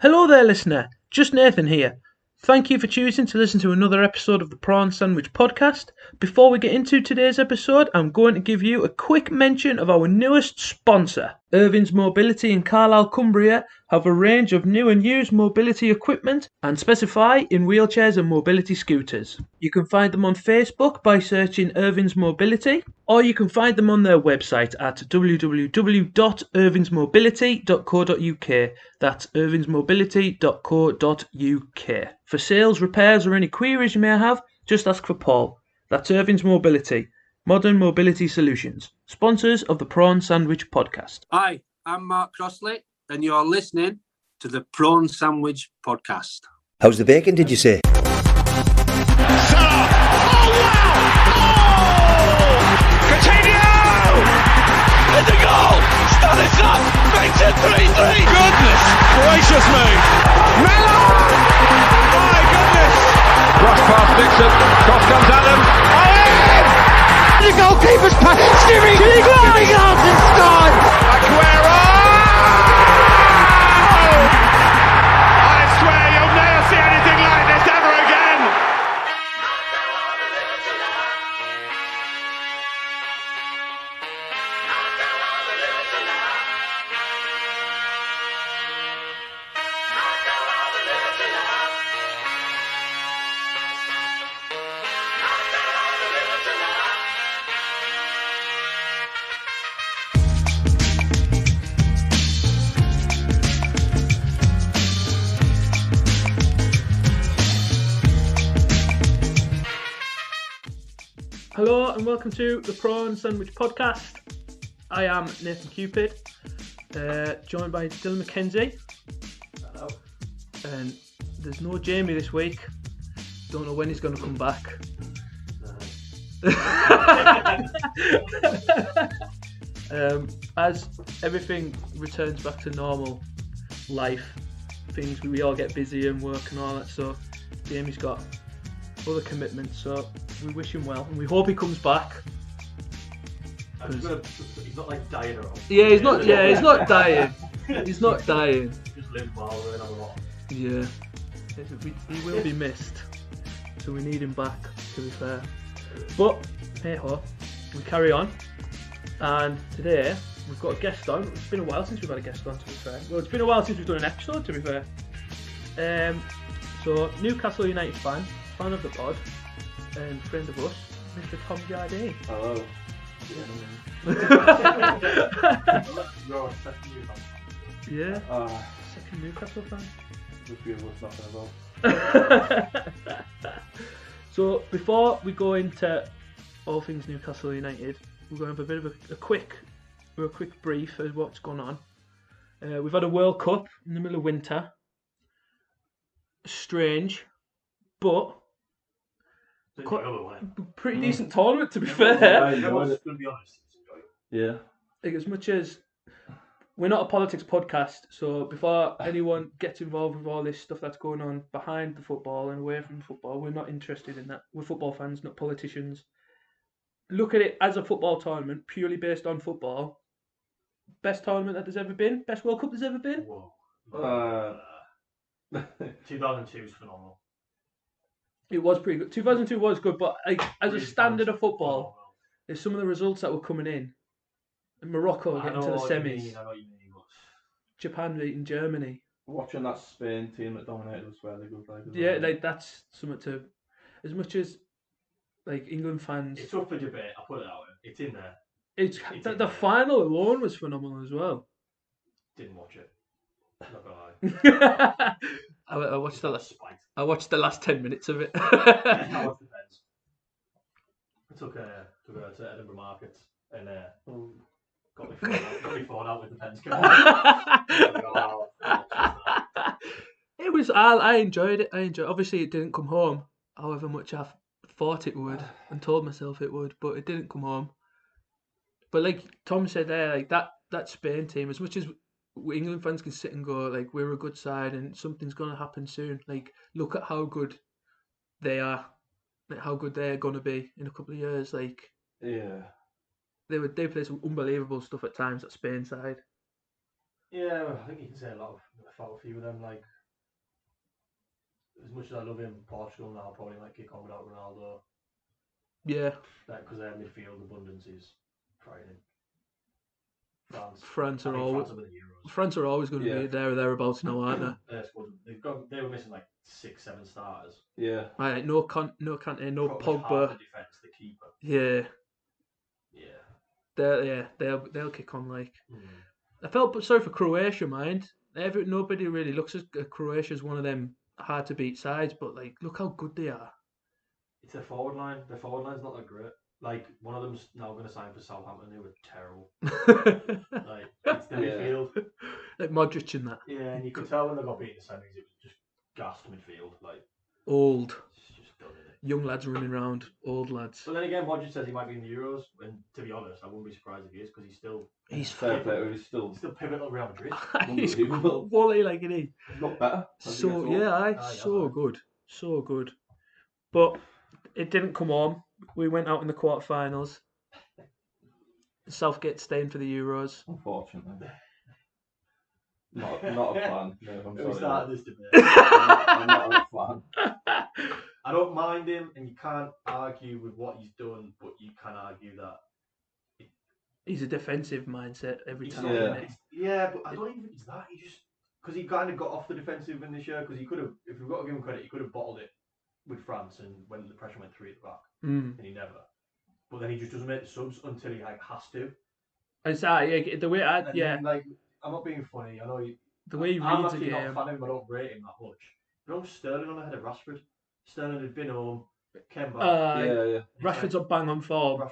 Hello there, listener. Just Nathan here. Thank you for choosing to listen to another episode of the Prawn Sandwich Podcast. Before we get into today's episode, I'm going to give you a quick mention of our newest sponsor. Irving's Mobility in Carlisle, Cumbria have a range of new and used mobility equipment and specify in wheelchairs and mobility scooters. You can find them on Facebook by searching Irving's Mobility, or you can find them on their website at www.irvingsmobility.co.uk. That's irvingsmobility.co.uk. For sales, repairs, or any queries you may have, just ask for Paul. That's Irving's Mobility, modern mobility solutions. Sponsors of the Prawn Sandwich Podcast. Hi, I'm Mark Crossley, and you're listening to the Prawn Sandwich Podcast. How's the bacon, did you say? Salah! Oh, wow! Oh! Coutinho! It's a goal! Stanislas makes it 3-3! Goodness gracious me! Miller! My goodness! Cross past Dixon. Cross comes Adam. The goalkeeper's pass. Jimmy Gardens is gone! Aguero! I swear you'll never see anything like this ever again! Hello and welcome to the Prawn Sandwich Podcast. I am Nathan Cupid, joined by Dylan McKenzie. Hello. And there's no Jamie this week. Don't know when he's going to come back. As everything returns back to normal life, we all get busy and work and all that, so Jamie's got other commitments, so we wish him well and we hope he comes back. He's not like dying or all. Yeah, he's not dying. He's not dying. Just live while we're in our lot. Yeah. He will be missed. So we need him back, to be fair. But hey ho, we carry on. And today we've got a guest on. It's been a while since we've had a guest on, to be fair. Well, it's been a while since we've done an episode, to be fair. So Newcastle United fan of the pod, and friend of us, Mr. Tom Jardine. Hello. You're a second Newcastle. Yeah. Second Newcastle fan. The three of us nothing about. So before we go into all things Newcastle United, we're going to have a bit of a quick brief of what's gone on. We've had a World Cup in the middle of winter. Strange, but pretty decent tournament, to be fair. To be honest. Yeah. Like, as much as we're not a politics podcast, so before anyone gets involved with all this stuff that's going on behind the football and away from football, we're not interested in that. We're football fans, not politicians. Look at it as a football tournament, purely based on football. Best tournament that there's ever been. Best World Cup there's ever been. Whoa. 2002 is phenomenal. It was pretty good. 2002 was good, but like, as a standard of football, there's some of the results that were coming in. Morocco getting to the semis. I know what you mean. Japan beating Germany. Watching that Spain team that dominated was fairly good. Yeah, like that's something to. As much as like England fans, It's up for debate. I'll put it that way. It's in there. it's in the there. final alone was phenomenal as well. Didn't watch it. Not gonna lie. I watched the last. Spite. I watched the last 10 minutes of it. I watched the Pens. I took her to Edinburgh Market and got me phone out with the Pens. It was. I enjoyed it. Obviously, it didn't come home. However much I thought it would and told myself it would, but it didn't come home. But like Tom said there, like that Spain team, as much as England fans can sit and go like we're a good side and something's gonna happen soon. Like look at how good they are, like how good they're gonna be in a couple of years. Like Yeah. they play some unbelievable stuff at times. That Spain side. Yeah, well, I think you can say a few of them. Like, as much as I love him, Portugal now probably might kick on without Ronaldo. Yeah. Because their midfield abundance is frightening. France are always France are with the Euros. France are always going to be there or thereabouts now, aren't they? Their squad, they were missing like 6-7 starters. Yeah. Right, no Kante, no Pretty much Pogba. half the defence, the keeper. Yeah. Yeah. They'll kick on like. I felt sorry for Croatia, mind. Nobody really looks at Croatia as one of them hard to beat sides, but like, look how good they are. It's their forward line. Their forward line's not that great. Like, one of them's now going to sign for Southampton, who were terrible. Like, it's the midfield. Like Modric and that. Yeah, and you could tell when they got beaten in the semis, it was just gassed midfield. Like, old. It's just done, isn't it? Young lads running around, old lads. But then again, Modric says he might be in the Euros, and to be honest, I wouldn't be surprised if he is, because he's still pivotal at Real Madrid. He's quality like it is. He's got better. So good. So good. But it didn't come on. We went out in the quarterfinals. Southgate staying for the Euros. Unfortunately. Not a fan. No, I'm sorry. We started this debate. I'm not a fan. I don't mind him, and you can't argue with what he's done, but you can argue that he's a defensive mindset every time. Yeah, but I don't even think it's that. He just, because he kind of got off the defensive in this year, because he could have, if we've got to give him credit, he could have bottled it with France, and when the pressure went 3 at the back, and he never. But then he just doesn't make the subs until he has to. Exactly. The way Then, like, I'm not being funny. I know the way he I'm reads a actually game. not a fan of him. I don't rate him that much. But I'm Sterling on ahead of Rashford. Sterling had been home, came back. Rashford's on bang on form.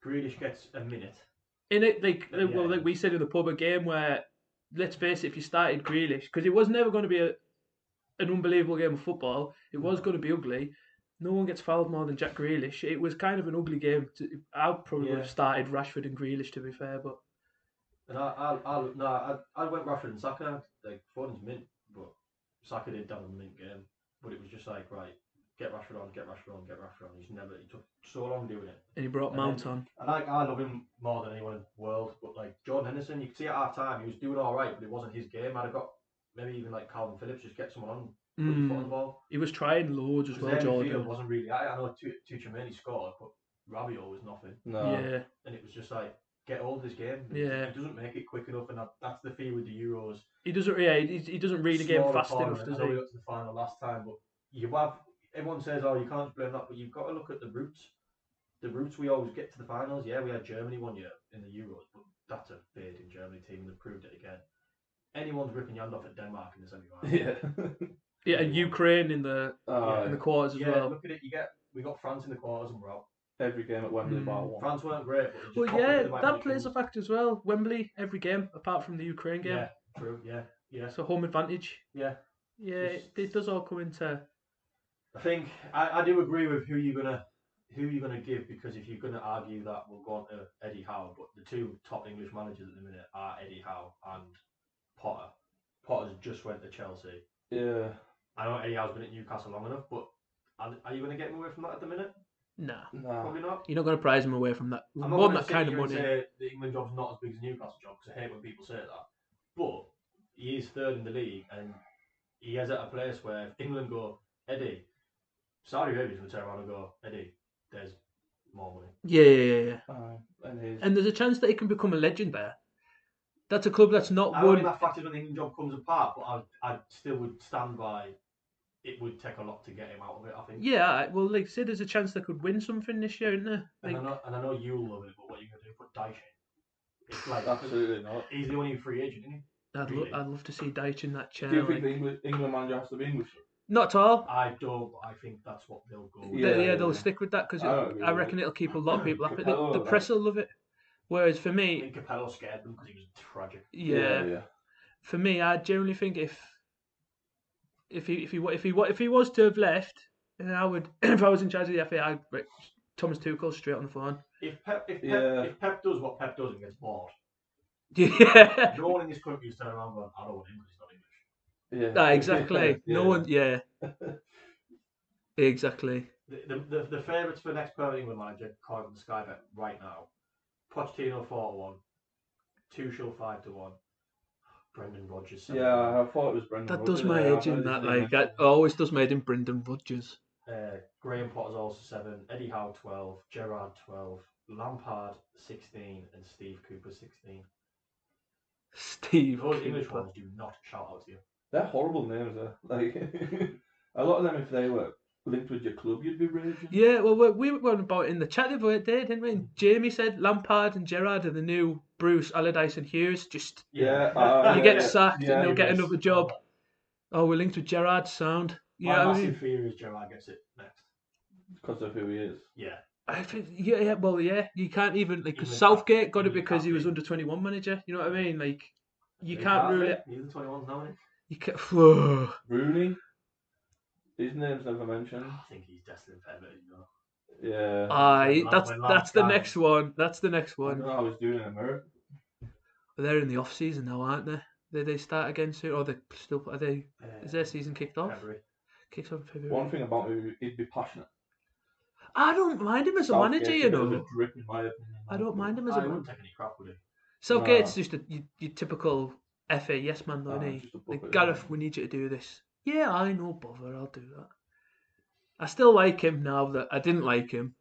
Grealish gets a minute. In it, like we said in the pub, a game where, let's face it, if you started Grealish, because it was never going to be an unbelievable game of football, it was going to be ugly. No one gets fouled more than Jack Grealish. It was kind of an ugly game. I probably would have started Rashford and Grealish, to be fair, but. And I went Rashford and Saka. Like, Foden's mint, but Saka did have a mint game. But it was just like, right, get Rashford on. He took so long doing it. And he brought Mount on. And I love him more than anyone in the world. But like Jordan Henderson, you could see at half time he was doing all right, but it wasn't his game. I'd have got maybe even like Calvin Phillips, just get someone on, put his foot on the ball. He was trying loads as well, Jordan. The midfield wasn't really. I know Tuchemani scored, but Rabiot was nothing. No. Yeah. And it was just like, get hold of this game. Yeah. He doesn't make it quick enough, and that's the fear with the Euros. He doesn't. Yeah, he doesn't read the game fast enough, does he? I know we got to the final last time, but everyone says, "Oh, you can't blame that," but you've got to look at the roots. The roots we always get to the finals. Yeah, we had Germany one year in the Euros, but that's a fading Germany team, and they proved it again. Anyone's ripping your hand off at Denmark in the semi-finals. Yeah, and Ukraine in the quarters as well. Yeah, look at it. We got France in the quarters, and we're out. Every game at Wembley bar one. France weren't great. But that plays a factor as well. Wembley, every game, apart from the Ukraine game. Yeah, true. Yeah. So home advantage. Yeah. Yeah, it does all come into. I think I do agree with who you're gonna give, because if you're gonna argue that, we'll go on to Eddie Howe. But the two top English managers at the minute are Eddie Howe and Potter. Potter's just went to Chelsea. Yeah. I know Eddie Howe's been at Newcastle long enough, but are you gonna get him away from that at the minute? No. Probably not. You're not going to prize him away from that. I'm More not than that kind of money. Say the England job's not as big as the Newcastle job, because I hate when people say that. But he is third in the league, and he is at a place where if England go, Eddie, Saudi Arabia's going to turn around and go, Eddie, there's more money. Yeah. And there's a chance that he can become a legend there. That's a club that's not I won. mean, that factors when the England job comes apart, but I still would stand by. It would take a lot to get him out of it, I think. Yeah, well, like I said, there's a chance they could win something this year, isn't there? Like, and I know you'll love it, but what are you going to do? Put Dyche in? It's like, absolutely not. He's the only free agent, isn't he? I'd love to see Dyche in that chair. Do you think the England manager has to be English? Not at all. I don't. I think that's what they'll go with. They'll stick with that, because I reckon it'll keep a lot of people happy. The press will love it. Whereas for me, I think Capello scared them because he was tragic. Yeah. For me, I generally think if he was to have left, then I would. If I was in charge of the FA, I'd Thomas Tuchel straight on the phone. If Pep does what Pep does and gets bored, yeah. no one in this country is turning around going, "I don't want him because he's not English." Yeah. Exactly. No one. Yeah. Exactly. The favourites for next permanent England manager, according to Sky Bet right now, Pochettino 4-1, Tuchel 5-1. Brendan Rodgers 7-1. Yeah, I thought it was Brendan. That does Rodgers my there. head I in heard that. his name Like, mentioned. that always does my head in Brendan Rodgers. Graham Potter's also 7. Eddie Howe 12. Gerrard 12. Lampard 16, and Steve Cooper 16. Steve Those English Cooper. ones do not shout out to you. They're horrible names. Like a lot of them, if they were linked with your club, you'd be raging. Yeah, well, we were on about it in the chat the other day, didn't we? And Jamie said Lampard and Gerrard are the new Bruce, Allardyce and Hughes. Just Yeah, you get sacked yeah, and they'll he get was. another job. Oh, we're linked with Gerrard sound. My Yeah, I massive mean, fear is Gerrard gets it next. because of who he is. Yeah. I think, well, you can't even, like, because Even Southgate got it even because he was captain. under 21 manager. You know what I mean? Like, you He can't rule be. it. He's the 21s now, isn't he? You can't. Rooney, his name's never mentioned. I think he's destined for Everton, you know. Yeah. Aye, When that's the Lampard- next one. That's the next I don't one. know how he's doing in America. But they're in the off season now, aren't they? They start again soon, or they still are they? Is their season kicked off? February. Kicks off in February. One thing about him, he'd be passionate. I don't mind him as a Southgate's manager, a you bit of know. a drip, in my opinion. I don't mind him as I a manager. wouldn't take any crap, would he? Southgate's Nah. just your typical FA yes man, though, isn't he? Just a Like, puppet, Gareth, yeah. we need you to do this. Yeah, I know, bother, I'll do that. I still like him now that I didn't like him,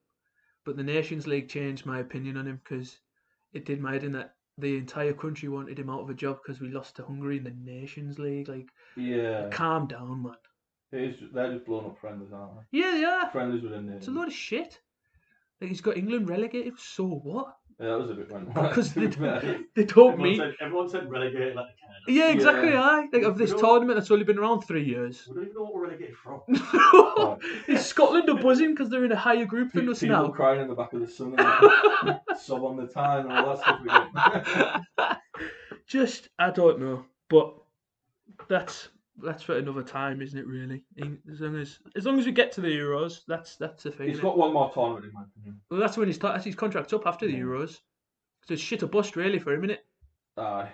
but the Nations League changed my opinion on him because it did my head in that the entire country wanted him out of a job because we lost to Hungary in the Nations League. Like, Yeah. calm down, man. They're just blowing up friendlies, aren't Yeah, they are. they? Friendlies within the. It's a load of shit. Like, he's got England relegated, so what? Yeah, that was a bit random. Because they don't meet. Everyone said relegated like the Yeah, exactly. Yeah. Aye. Like, of this We don't- tournament that's only been around 3 years. We don't even know what we're relegated from. Is Scotland are buzzing because they're in a higher group than us People now? crying in the back of the sun and sob on the time and all that stuff again. Just, I don't know, but that's for another time, isn't it? Really, as long as we get to the Euros, that's the thing. He's innit? got one more tournament in my opinion. Well, that's when his contract's up after the Euros. So it's shit or bust really for him, innit? Aye.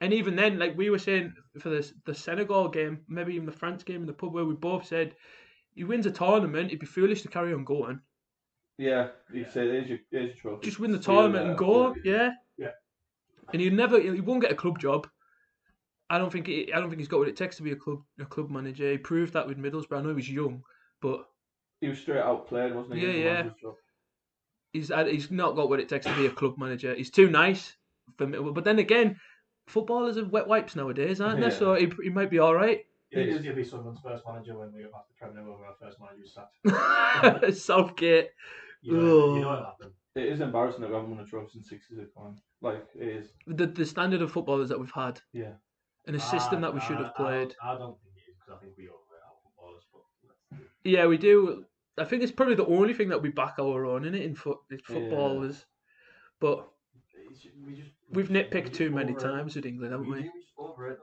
And even then, like we were saying for the Senegal game, maybe even the France game in the pub, where we both said he wins a tournament, it'd be foolish to carry on going. Yeah, you say here's your trophy. Just win the See you tournament and later. go, yeah. Yeah. And he won't get a club job. I don't think he's got what it takes to be a club manager. He proved that with Middlesbrough. I know he was young, but He was straight out played, wasn't he? Yeah. He's not got what it takes to be a club manager. He's too nice for me. But then again, footballers are wet wipes nowadays, aren't they? Yeah. So he might be all right. He'll be someone's first manager when we get back to Premier League, when our first manager was sacked. Southgate. You know what happened. It is embarrassing that we haven't won a trophy since '66. Like it is. The standard of footballers that we've had. Yeah. And a system that we should have played. I don't think it is, because I think we overrate our footballers. But Yeah, we do. I think it's probably the only thing that we back our own in it in footballers. But we've nitpicked too many times with England, haven't we? We just overrate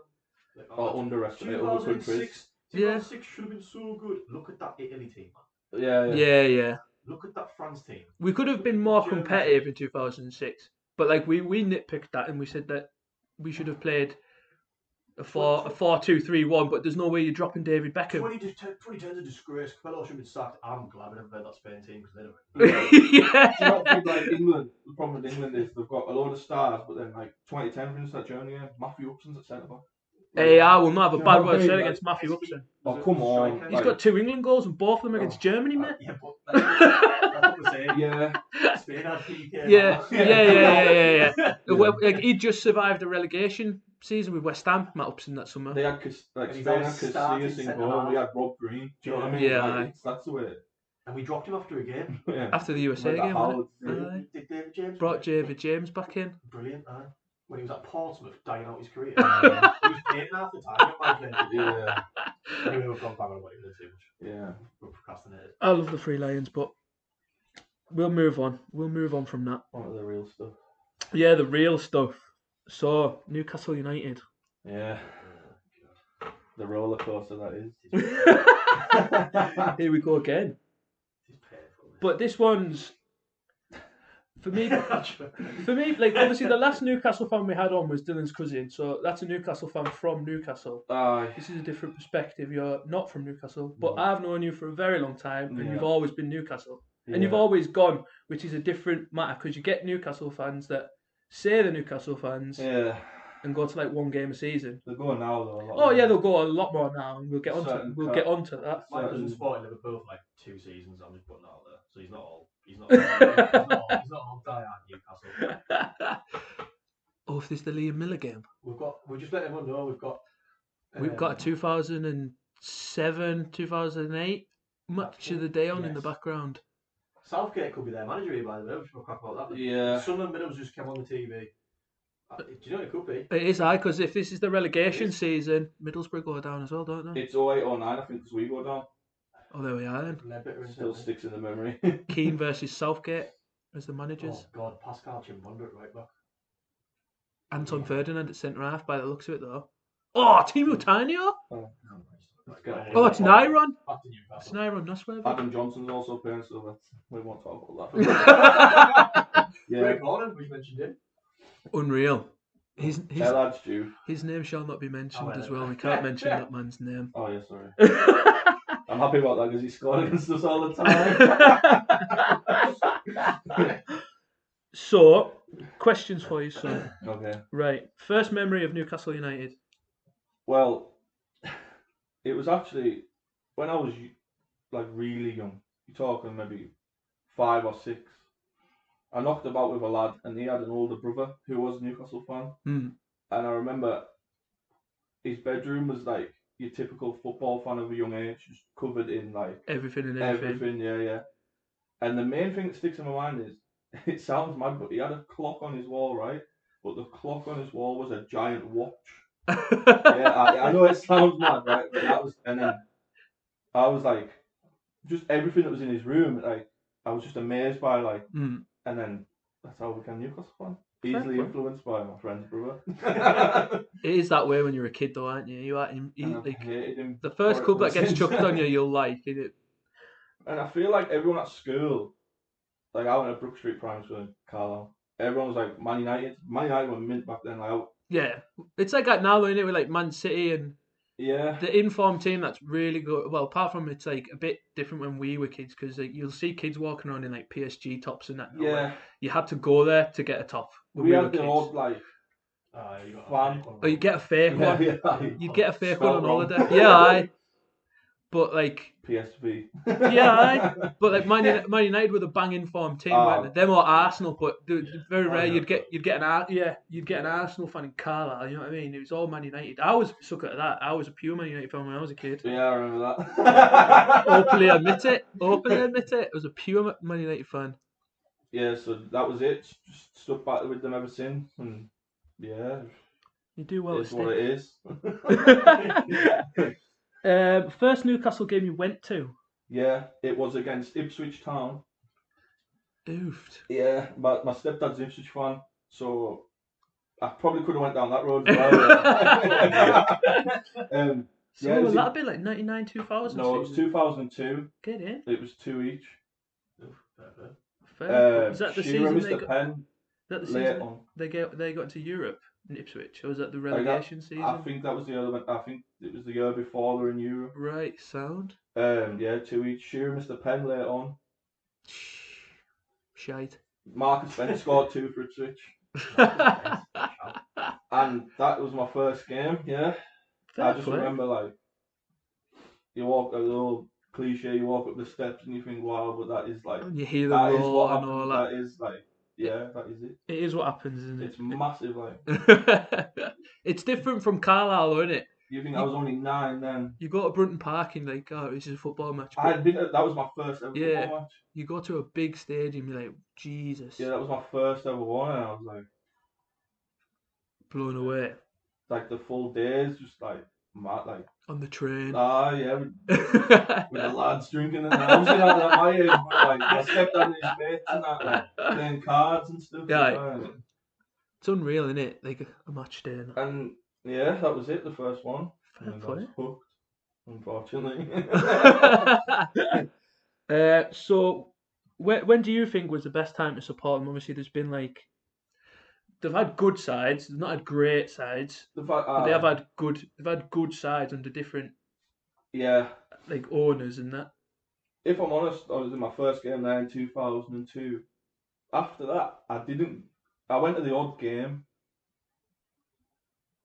them. Or underestimate other countries. 2006 should have been so good. Look at that Italy team, man. Yeah. Yeah. Look at that France team. We could have been more competitive in 2006. But like we nitpicked that and we said that we should have played a 4-2-3-1, but there's no way you're dropping David Beckham. 2010's a disgrace. Capello should have been sacked. I'm glad we never played that Spain team because they don't. Yeah. Do you not think like England? The problem with England is they've got a load of stars, but then like 2010 finished that journey. Matthew Upson's at centre back. Hey, I will not have a You know bad what I word mean? said Like, against Matthew Upson. Oh come on! He's Like, got 2 England goals and both of them against Germany, mate. Yeah, but that's what we're saying. yeah. Spain had PK. Yeah. Well, like he just survived a relegation season with West Ham. Matt Upson that summer. They had And he's Spain our had starting Casillas in centre goal. half. We had Rob Green. Do you know what I mean? Yeah, Like, aye. that's the way. And we dropped him after a game. Yeah. After the USA Like that game, Howard wasn't thing. it? Aye. Did David James Brought David James back in. Brilliant, when he was at Portsmouth, dying out his career. He was painting half the time. Yeah. Anyway, we've gone back on what he did too much. Yeah. We're procrastinated. I love the Three Lions, but we'll move on. We'll move on from that. One of the real stuff. Yeah, the real stuff. So, Newcastle United. Yeah. The roller coaster that is. Here we go again. It's painful. But this one's for me, like obviously the last Newcastle fan we had on was Dylan's cousin, so that's a Newcastle fan from Newcastle. Aye. This is a different perspective. You're not from Newcastle, but No. I've known you for a very long time, and Yeah. you've always been Newcastle, and Yeah. you've always gone, which is a different matter because you get Newcastle fans that say they're Newcastle fans Yeah, and go to like one game a season. they're going now though. A lot Oh of yeah, them. they'll go a lot more now, and we'll get onto Certain that. My cousin certain- supported Liverpool for like 2 seasons. I'm just putting that out there, so he's not all. He's not all die-hard Newcastle. Oh, if this is the Liam Miller game, We'll just let everyone know we've got a 2007, 2008 match of the day on in the Yes. background. Southgate could be their manager here, by the way. We should talk about that. Yeah. Sunderland Middles just came on the TV. Do you know what it could be? It is high because if this is the relegation season, Middlesbrough go down as well, don't they? It's 08 or 09, I think, because we go down. Oh, there we are then. Ledbetter and Still Celtic. sticks in the memory. Keane versus Southgate as the managers. Oh God, Pascal Chimbonda at right back. Anton Ferdinand at centre half by the looks of it though. Oh, Timo Tainio? Oh, it's Nyron. Back to It's Newcastle. Nyron Nussworthy. Adam Johnson's also playing, so we won't talk about that. Yeah. Greg Hornan, we mentioned him. Unreal. His Lad's due. his name shall not be mentioned Oh, as well. We can't mention that man's name. Oh, yeah, sorry. I'm happy about that because he scored against us all the time. So, questions for you, son. Okay. Right. First memory of Newcastle United. Well, it was actually when I was like really young. You're talking maybe 5 or 6. I knocked about with a lad, and he had an older brother who was a Newcastle fan. Hmm. And I remember his bedroom was like your typical football fan of a young age, just covered in like Everything and everything. everything. Yeah. And the main thing that sticks in my mind is, it sounds mad, but he had a clock on his wall, right? But the clock on his wall was a giant watch. Yeah, I know it sounds mad, right? But that was, and then I was like, just everything that was in his room, like I was just amazed by, like, Mm. and then that's how I became Newcastle fan. Fair Easily play. influenced by my friend's brother. It is that way when you're a kid, though, aren't you? You are And I've like hated him the first for it club that gets since. chucked on you, you'll like. Innit? And I feel like everyone at school, like I went to Brook Street Primary School in Carlisle. Everyone was like Man United. Man United were mint back then. Like, Yeah, it's like that now, isn't it? With like Man City and yeah, the informed team that's really good. Well, apart from it's like a bit different when we were kids because like, you'll see kids walking around in like PSG tops and that. yeah. You had to go there to get a top when We we were had the kids. old like You got Fan. a fake one. Oh, you get a fake one. yeah. You'd get a fake Spelt one on wrong. holiday. Yeah, aye. But like, PSV. yeah, aye. But like Man United were the banging form team, weren't they? Them or Arsenal, but very rare you'd get an Arsenal fan in Carlisle. You know what I mean? It was all Man United. I was sucker at that. I was a pure Man United fan when I was a kid. Yeah, I remember that. Openly admit it. I was a pure Man United fan. Yeah, so that was it. Just stuck back with them ever since, and yeah, You do well it's to what it stick. is. First Newcastle game you went to? Yeah, it was against Ipswich Town. Oofed. Yeah, my stepdad's an Ipswich fan, so I probably could have went down that road as well. So Yeah, it was would that have been like 99, 2000? No, it was 2002. Get in. It was 2 each. Fair. Is that the Shearer season missed they a got? pen Is that the late season on. they got into Europe in Ipswich, or was that the Like that- relegation season? I think that was the other one. I think it was the year before they were in Europe. Right, sound. Yeah, 2 each. Shearer missed a pen late on. Shite. Marcus Bent scored 2 for Ipswich. And that was my first game, yeah. Fair I just play. remember, like, you walk a little cliche, you walk up the steps and you think, wow, but that is like, And you hear the that is what roar and all happens. that. That is like, yeah, that is it. It is what happens, isn't it? It's massive, like. It's different from Carlisle, isn't it? You think I was only 9 then? You go to Brunton Park and like, oh, it's just a football match. I had been. That was my first ever Yeah. football match. You go to a big stadium, you're like, Jesus, Yeah, that was my first ever one, and I was blown away like the full days, just like mad, like on the train. yeah, with the lads drinking and that. I was at my age, but like my stepdad and his mates and that, like playing cards and stuff. Yeah. It's unreal, isn't it? Like a match day. And yeah, that was it, the first one. Fair And I was play. hooked, unfortunately. So, when do you think was the best time to support them? Obviously, there's been like they've had good sides, they've not had great sides, The fact, but they have had good. They've had good sides under different yeah. like owners and that. If I'm honest, I was in my first game there in 2002. After that, I didn't I went to the odd game.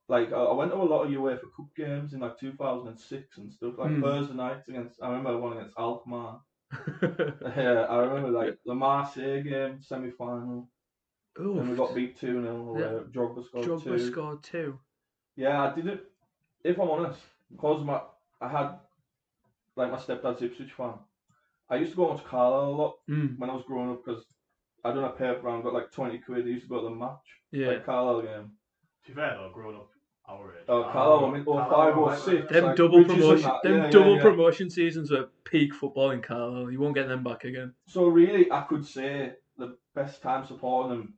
Like I went to a lot of UEFA Cup games in like 2006 and stuff. Like Thursday nights against. I remember one against Alkmaar. Yeah, I remember like the Marseille game semi-final. And we got beat 2-0 away. Yeah. Drogba scored Drogba 2. scored 2. Yeah, I did it. If I'm honest, because I had like my stepdad's Ipswich fan. I used to go and watch Carlisle a lot when I was growing up because I done a paper round, got like 20 quid. I used to go to the match, like Carlisle game. To be fair though, growing up our age. Oh, Carlisle, I mean, 05, 06. Them like, double Bridges and promotion, that. them Yeah, double yeah. promotion seasons were peak football in Carlisle. You won't get them back again. So really, I could say the best time supporting them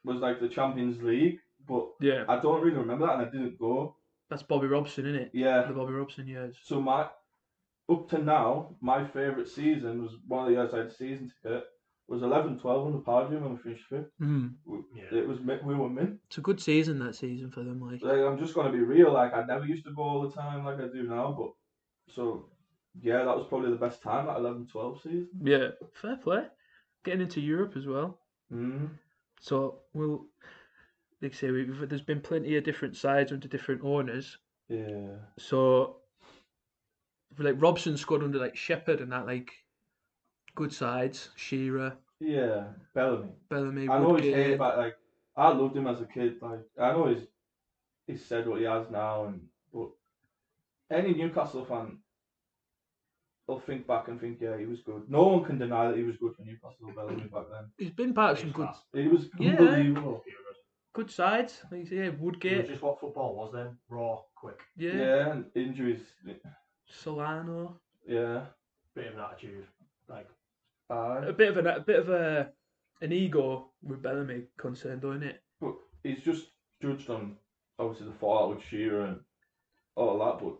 was like the Champions League, but Yeah, I don't really remember that, and I didn't go. that's Bobby Robson, isn't it? Yeah. The Bobby Robson years. So up to now, my favourite season was one of the years I had a season ticket. Was 11-12 on the podium when we finished fifth. It was we were mint. It's a good season that season for them. Like I'm just gonna be real. Like I never used to go all the time like I do now, but so yeah, that was probably the best time, that 11-12 season. yeah, fair play. Getting into Europe as well. So we'll, like I say, there's been plenty of different sides under different owners. Yeah. So like Robson scored under like Shepherd and that, like good sides. Shearer. Yeah, Bellamy. I know he's hated, but like I loved him as a kid. Like I know he's said what he has now, but any Newcastle fan will think back and think, yeah, he was good. No one can deny that he was good for Newcastle, Bellamy back then. He's been part of some good. He was Yeah. unbelievable. Good sides. Like you say, It Woodgate. was just what football was then. Raw, quick. Yeah, and injuries. Solano. Yeah. Bit of an attitude. Like A bit of an ego with Bellamy concerned, though, isn't it? But he's just judged on obviously the fallout with Shearer and all that, but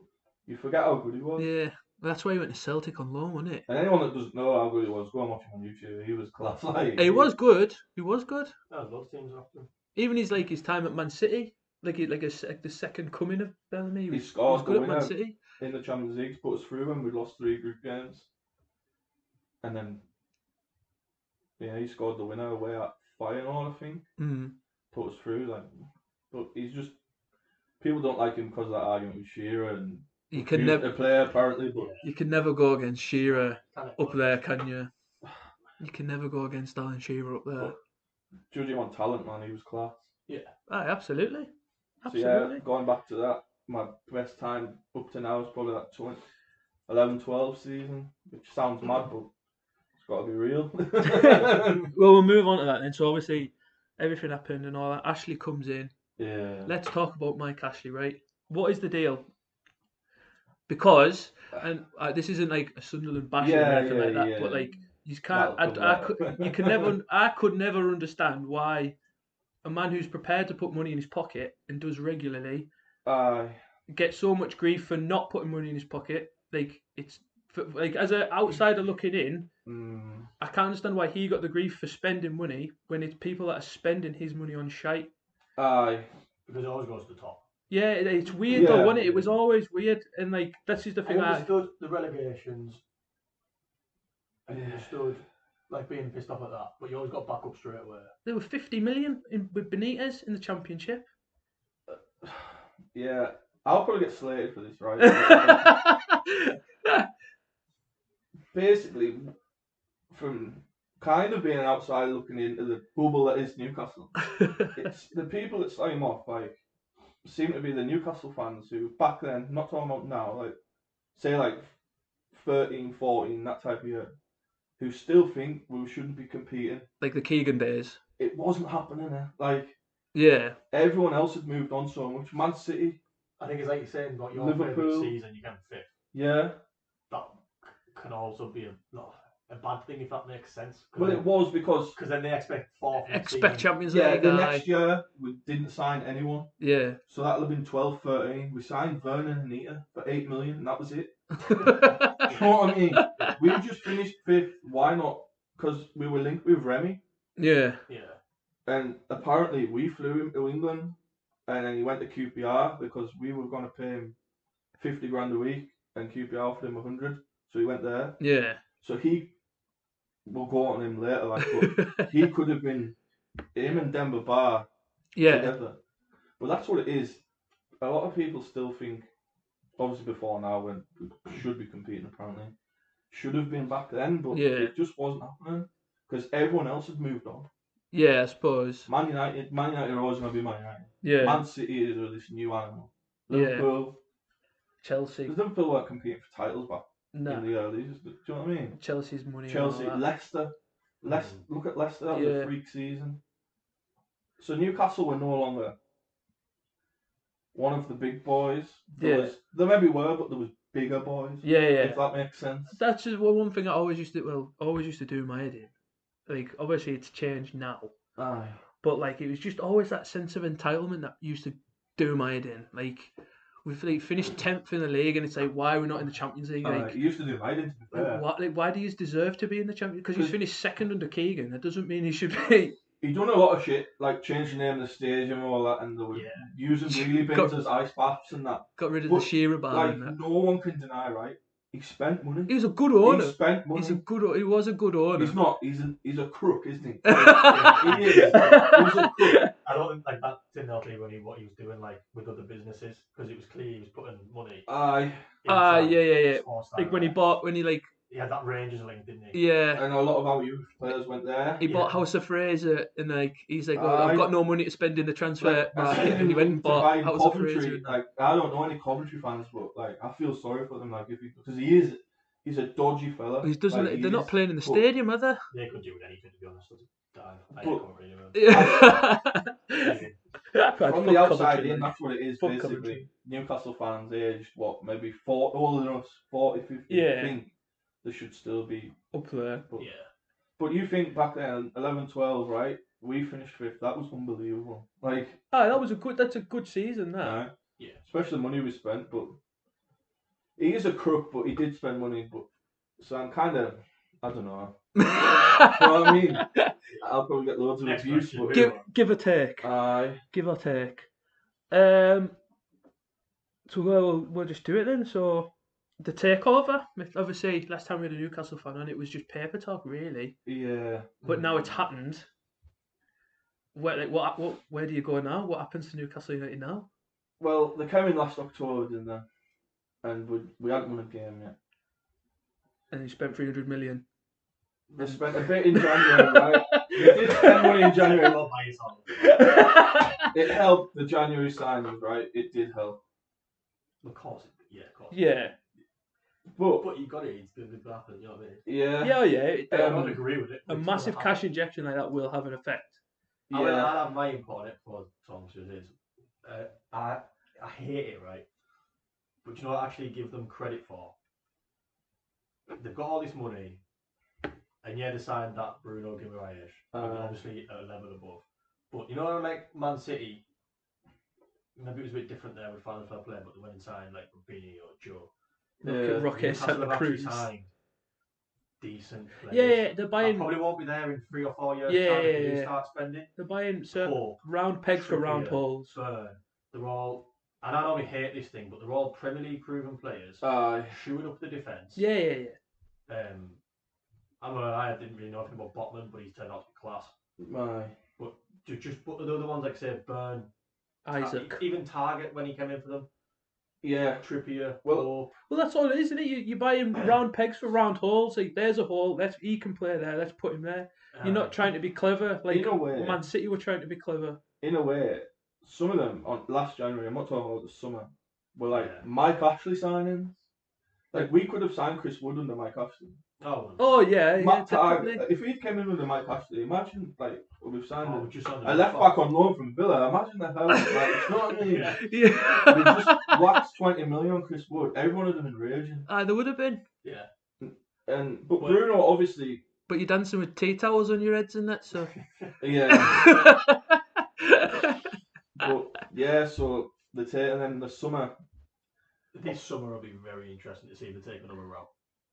you forget how good he was. Yeah, that's why he went to Celtic on loan, wasn't it? And anyone that doesn't know how good he was, go and watch him on YouTube. He was class. Like, He was good. He was good. there's lots of teams after him. Even his time at Man City, the second coming of Bellamy. He was scored good the at Man winner City. in the Champions League, put us through when we lost 3 group games. And then, yeah, he scored the winner away at Feyenoord, I think. Put us through, but he's just, people don't like him because of that argument with Shearer and You can never a player apparently, but you can never go against Shearer up there, can you? You can never go against Alan Shearer up there. But judging on talent, man, he was class. Yeah. Aye, absolutely. So yeah, going back to that, my best time up to now is probably that 11-12 season, which sounds mad, but it's got to be real. Well, we'll move on to that then. So obviously, everything happened and all that. Ashley comes in. Yeah. Let's talk about Mike Ashley, right? What is the deal? Because, and this isn't like a Sunderland bashing or anything like that, but like you can't. I could never understand why a man who's prepared to put money in his pocket and does regularly gets so much grief for not putting money in his pocket. Like it's like as an outsider looking in, I can't understand why he got the grief for spending money when it's people that are spending his money on shite. Because it always goes to the top. Yeah, it's weird though, wasn't it? It was always weird, and like this is the thing. I understood the relegations. I understood like being pissed off at that, but you always got back up straight away. There were 50 million with Benitez in the Championship. Yeah, I'll probably get slated for this, right? Basically, from kind of being an outsider looking into the bubble that is Newcastle, it's the people that start him off, like, seem to be the Newcastle fans who, back then, not talking about now, like, say like 13, 14, that type of year, who still think we shouldn't be competing. Like the Keegan days. It wasn't happening. Like, yeah, everyone else had moved on so much. Man City. I think it's like you're saying about your Liverpool. favourite season, you get fifth. Yeah. That can also be a bad thing if that makes sense. Well, it was because then they expect fourth. Champions League. Yeah, the next year we didn't sign anyone. Yeah. So that'll have been 12, 13. We signed Vernon and Anita for 8 million, and that was it. You know what I mean? We just finished fifth. Why not? Because we were linked with Remy. Yeah. Yeah. And apparently we flew him to England, and then he went to QPR because we were going to pay him 50 grand a week, and QPR offered him 100. So he went there. Yeah. So we'll go on him later, like, but he could have been him and Demba Ba together. But that's what it is. A lot of people still think, obviously before now, when we should be competing apparently, should have been back then, but it just wasn't happening because everyone else had moved on. Yeah, I suppose. Man United are always going to be Man United. Yeah. Man City is this new animal. Liverpool, Chelsea. Does Liverpool like competing for titles back in the earlies? Do you know what I mean? Chelsea's money. Chelsea, Leicester. Look at Leicester. That was a freak season. So Newcastle were no longer one of the big boys. There maybe were, but there was bigger boys. Yeah. If that makes sense. That's just one thing I always used to do in my head in. Like, obviously it's changed now. Aye. But like, it was just always that sense of entitlement that used to do my head in. Like, we've finished 10th in the league, and it's like, why are we not in the Champions League? Like, it used to do my head in, to be fair. Why do you deserve to be in the Champions? Because he's finished second under Keegan. That doesn't mean he should be. He done a lot of shit, like changing the name of the stadium and all that, and they were using wheelie bins as ice baths and that. Got rid of the Shearer bar. Like, and that. no one can deny, right? He spent money. He was a good owner. He spent money. He was a good owner. He's not. He's a crook, isn't he? He is. He's a crook. I don't think like that didn't help me what he was doing like with other businesses because it was clear he was putting money. Yeah. Like when he had that Rangers link, didn't he? Yeah. And a lot of our youth players went there. He bought House of Fraser, and like he's like, I've got no money to spend in the transfer market, and he went and bought House of Fraser. Like, I don't know any Coventry fans, but like I feel sorry for them, like because he's a dodgy fella. He doesn't. Like, they're not playing in the stadium, are they? They could do with anything, to be honest. From the outside in, that's what it is basically. Newcastle fans aged maybe 40, older than us, 40, 50. Think they should still be up there. But you think back then, 11, 12, right? We finished 5th. That was unbelievable. Like, that's a good season. That. Right? Yeah. Especially the money we spent. But he is a crook, but he did spend money. But so I'm kind of, I don't know. You know what I mean? I'll probably get loads of abuse. Give or take. Give or take. So we'll just do it then. So the takeover. Obviously, last time we had a Newcastle fan on, it was just paper talk, really. Yeah. But now it's happened. Where do you go now? What happens to Newcastle United now? Well, they came in last October, didn't they? And we hadn't won a game yet. And you spent 300 million. They spent a bit in January, right? They did spend money in January. It helped the January signings, right? It did help. Of course. Yeah. But you got it. It's going to happen. You know what I mean? Yeah. Yeah. I don't agree with it. A massive cash injection like that will have an effect. I mean, I have my input on it for Tom Jardine. I hate it, right? But you know what I actually give them credit for? They've got all this money, and they signed that Bruno Guimaraes, obviously at a level above. But you know, like Man City, maybe it was a bit different there with Final Fair Play, but they went and signed like Rubini or Joe. Rocket Santa Cruz. Decent players. Yeah, they're buying. I probably won't be there in 3 or 4 years. Time if they start spending. They're buying round pegs for round holes. Burn. They're all, and I normally hate this thing, but they're all Premier League proven players. Shoeing up the defence. Yeah. I didn't really know anything about Botman, but he's turned out to be class. But but the other ones like say Burn, Isaac, even Target when he came in for them. Yeah, Trippier. Well, that's all it is, isn't it? You buy him round pegs for round holes. Like, there's a hole. He can play there. Let's put him there. You're not trying to be clever. Like, in a way, Man City were trying to be clever. In a way, some of them on last January, I'm not talking about the summer, were like Mike Ashley signings. Like, we could have signed Chris Wood under Mike Ashley. Oh yeah, definitely. If he came in with a Mike Ashley, imagine like we've signed a left back on loan from Villa. Imagine the hell, like, you know what I mean? Yeah. We just whacked 20 million on Chris Wood. Everyone would have been raging. There would have been. Yeah. But Bruno obviously. But you're dancing with tea towels on your heads and that, so. Yeah. But yeah, so and then the summer. This summer will be very interesting to see if they take another route.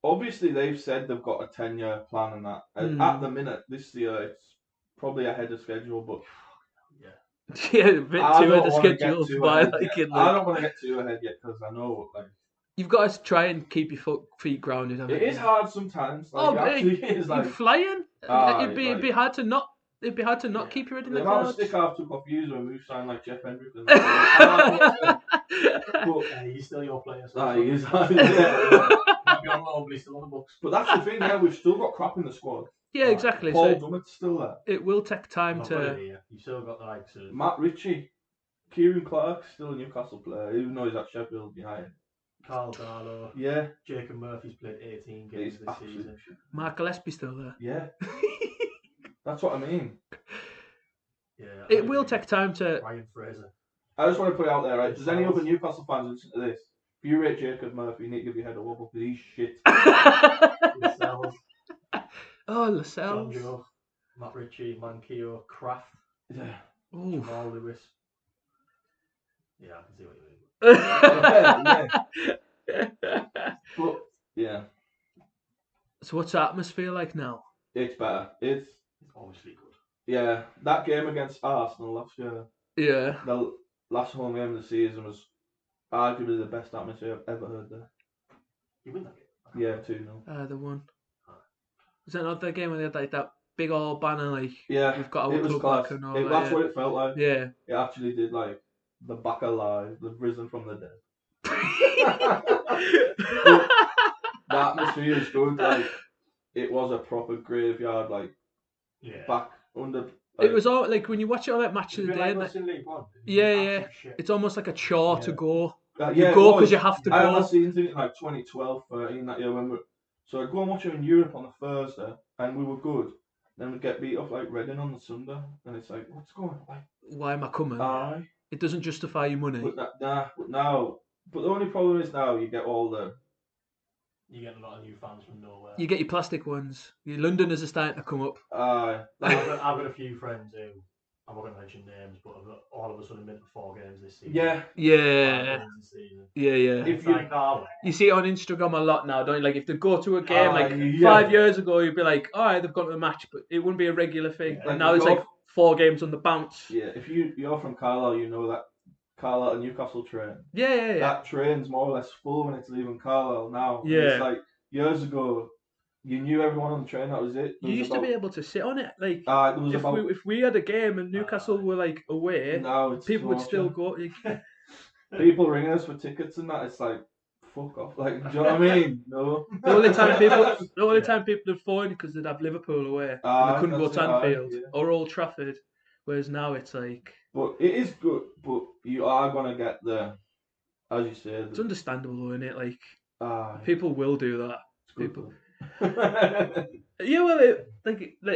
Obviously, they've said they've got a 10-year plan and that. At the minute, this year, it's probably ahead of schedule, but... Yeah, a bit too ahead of schedule. I don't want to get too ahead yet, because I know, like... You've got to try and keep your feet grounded. It is hard sometimes. Like, it actually is, like... You're flying. It'd be hard to not... it'd be hard to not Yeah. keep your head in The the amount of clouds. stick I took off you when we signed like Jeff Hendrick. But He's still your player. So he is. Might be on loan, but he's still on the books. But that's the thing. Yeah, we've still got crap in the squad. Yeah, exactly. Paul So Dummett's still there. it will take time I've got it to. here. You've still got the likes of Matt Ritchie, Kieran Clark, still a Newcastle player, even though he's at Sheffield United. Carl Darlow. Yeah, Jacob Murphy's played 18 games he's this absolutely season. shit. Mark Gillespie still there. Yeah, that's what I mean. Yeah, It will take time to. Ryan Fraser. I just want to put it out there, right? If there's any other Newcastle fans listen to this, if you rate Jacob Murphy, you need to give your head a wobble because he's shit. Lascelles, Oh, John Lascelles. Joe, Matt Ritchie, Manquillo, Kraft, Yeah. Ooh. Jamal Lewis. Yeah, I can see what you mean. But yeah, So what's the atmosphere like now? it's better. It's It's obviously good. yeah. That game against Arsenal last year, Yeah. the last home game of the season was arguably the best atmosphere I've ever heard there. You win that game. Yeah, 2-0. The one. Was that not the game where they had like that big old banner like Yeah, we've got our it was club class. back and all That's that? what it felt like. Yeah. It actually did like the back alive, the risen from the dead. The atmosphere is good. Like it was a proper graveyard. Like Yeah. back under. It was all like when you watch it on that match of the day. Like in League One. Yeah, Absolute yeah. shit. It's almost like a chore to Yeah. go. Yeah, You it go was. because you have to I go. last season in like 2012, 13 that year when we. So I'd go and watch it in Europe on the Thursday, and we were good. Then we'd get beat off like Reading on the Sunday, and it's like, what's going on? Like, Why am I coming? aye. It doesn't justify your money. But now, but the only problem is now you get all the. You get a lot of new fans from nowhere. You get your plastic ones. Your Londoners are starting to come up. I've got a few friends who, I'm not going to mention names, but have all of a sudden been to 4 games this season. Yeah. 5 Yeah. games this season. Yeah, yeah. If you like Carlo, You see it on Instagram a lot now, don't you? Like if they go to a game, like yeah. 5 years ago, you'd be like, all right, they've gone to a match, but it wouldn't be a regular thing. Yeah. And Like, now it's you like go- 4 games on the bounce. Yeah, if you're from Carlisle, you know that Carlisle and Newcastle train. Yeah, yeah, yeah. That train's more or less full when it's leaving Carlisle now. And Yeah. It's like years ago, you knew everyone on the train. That was it. You used to be able to sit on it. Like There was if we had a game and Newcastle were like away, now it's people would torture. still go. Like, People ringing us for tickets and that. It's like fuck off. Like, do you know what I mean? No. the only time people would phone because they'd have Liverpool away and they couldn't go that's to it, Anfield yeah. or Old Trafford. Whereas now it's like But it is good. But you are gonna get the, as you said. it's understandable, though, isn't it? Like Aye. people will do that. It's good, People. though. Yeah, well,